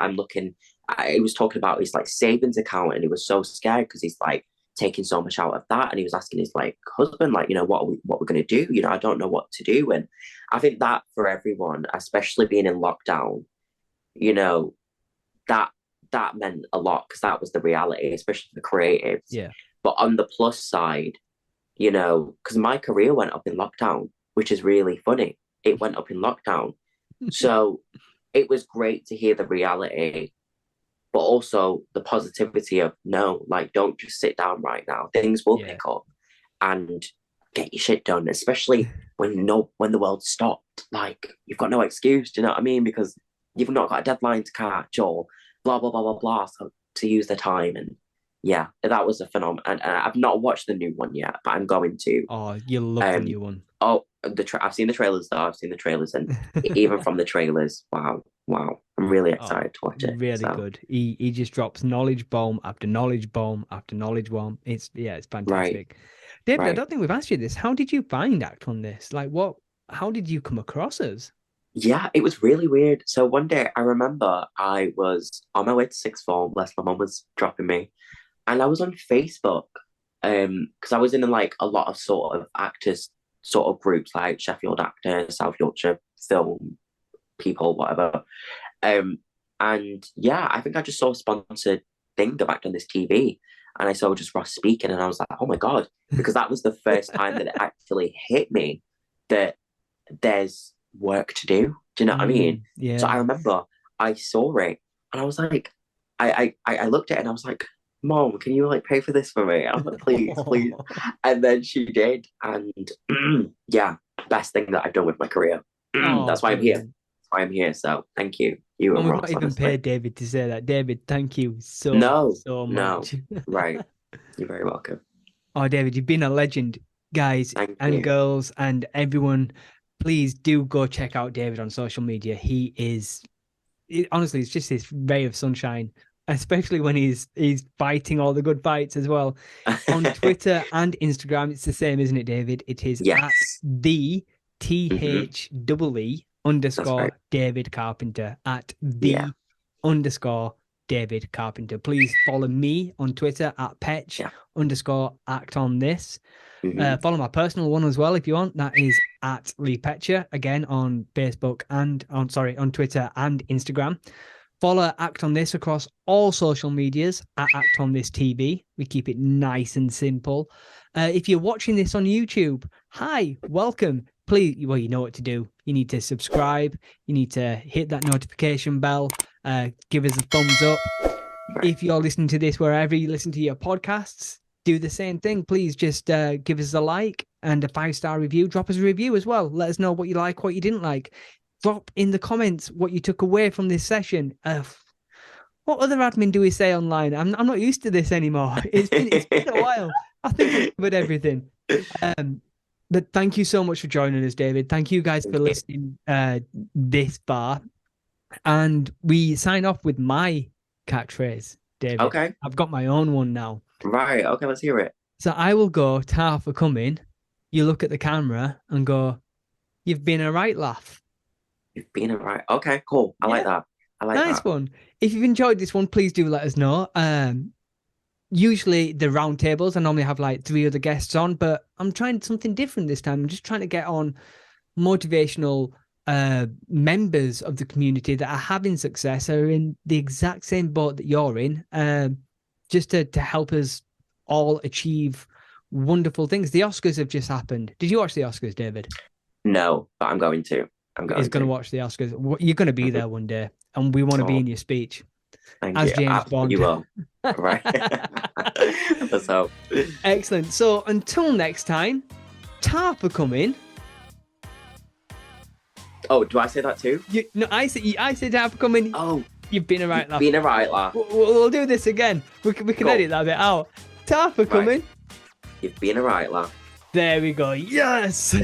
he was talking about his like savings account and he was so scared because he's like taking so much out of that. And he was asking his like husband, like, what we're going to do? I don't know what to do. And I think that for everyone, especially being in lockdown, you know, that that meant a lot because that was the reality, especially for creatives. Yeah. But on the plus side, because my career went up in lockdown, which is really funny. It went up in lockdown. So it was great to hear the reality, but also the positivity of no, like, don't just sit down right now. Things will Yeah. pick up and get your shit done, especially when the world stopped. Like, you've got no excuse, do you know what I mean? Because you've not got a deadline to catch or blah, blah, blah, blah, blah. So to use the time. And yeah, that was a phenomenon. And I've not watched the new one yet, but I'm going to. Oh, you love the Um, new one. oh, I've seen the trailers though. I've seen the trailers, and even from the trailers, wow, wow, I'm really Oh, excited to watch it. really So good. He just drops knowledge bomb after knowledge bomb after knowledge bomb. It's right, fantastic. David, I right, don't think we've asked you this. How did you find Act on This? Like how did you come across us? yeah, it was really weird. So one day I remember I was on my way to sixth form. Bless, my mum was dropping me, and I was on Facebook, because I was in like a lot of sort of actors sort of groups like Sheffield Actors, South Yorkshire Film People, whatever. Um, and yeah, I think I just saw a sponsored thing of Act on This TV, and I saw just Ross speaking, and I was like, oh my God, because that was the first time that it actually hit me that there's work to do. Do you know what I mean? So I Yeah. remember I saw it, and I was like, I looked at it, and I was like, Mom, can you like pay for this for me? And I was like, please, please. And then she did, and yeah, best thing that I've done with my career. Oh, That's why I'm here. brilliant. That's why I'm here. So thank you, you And and we've not Ross, even honestly. paid David to say that. David, thank you so, No, so no, much. right. You're very welcome. Oh, David, you've been a legend, guys Thank and you. girls, and everyone. Please do go check out David on social media. He is honestly, it's just this ray of sunshine, especially when he's fighting all the good fights as well. On Twitter and Instagram, it's the same, isn't it, David? It is at Yes. the Hmm. THEE That's right. underscore David Carpenter at Yeah. the underscore David Carpenter. Please follow me on Twitter at Petch Yeah. underscore act on this. Hmm. Follow my personal one as well if you want. That is at Lee Petcher, again on Facebook and on Twitter and Instagram. Follow Act on This across all social medias at Act on This TV. We keep it nice and simple. If you're watching this on YouTube, hi, welcome. please, well, you know what to do. You need to subscribe. You need to hit that notification bell. Give us a thumbs up. Right. If you're listening to this wherever you listen to your podcasts, do the same thing. Please just give us a like and a 5-star review. Drop us a review as well. Let us know what you like, what you didn't like. Drop in the comments what you took away from this session. What other admin do we say online? I'm not used to this anymore. It's been a while. I think we've covered everything. But thank you so much for joining us, David. Thank you guys for listening this far. And we sign off with my catchphrase, David. Okay. I've got my own one now. Right. Okay, let's hear it. So I will go, "Tar for coming." You look at the camera and go, "You've been a right laugh." You've been a right. Okay, cool. I like that. I like Nice that. one. If you've enjoyed this one, please do let us know. Usually the round tables, I normally have like 3 other guests on, but I'm trying something different this time. I'm just trying to get on motivational members of the community that are having success, are in the exact same boat that you're in, just to help us all achieve wonderful things. The Oscars have just happened. Did you watch the Oscars, David? No, but I'm going to. He's going to watch the Oscars. You're going to be there one day, and we want to be in your speech. Thank as you. James Bond. You will. Right. Let's hope. Excellent. So until next time, tar for coming. Oh, do I say that too? I say tar for coming. Oh, you've been a right laugh. Been a right laugh. We'll do this again. We can Cool. edit that bit out. Tar for coming. You've been a right laugh. There we go. Yes.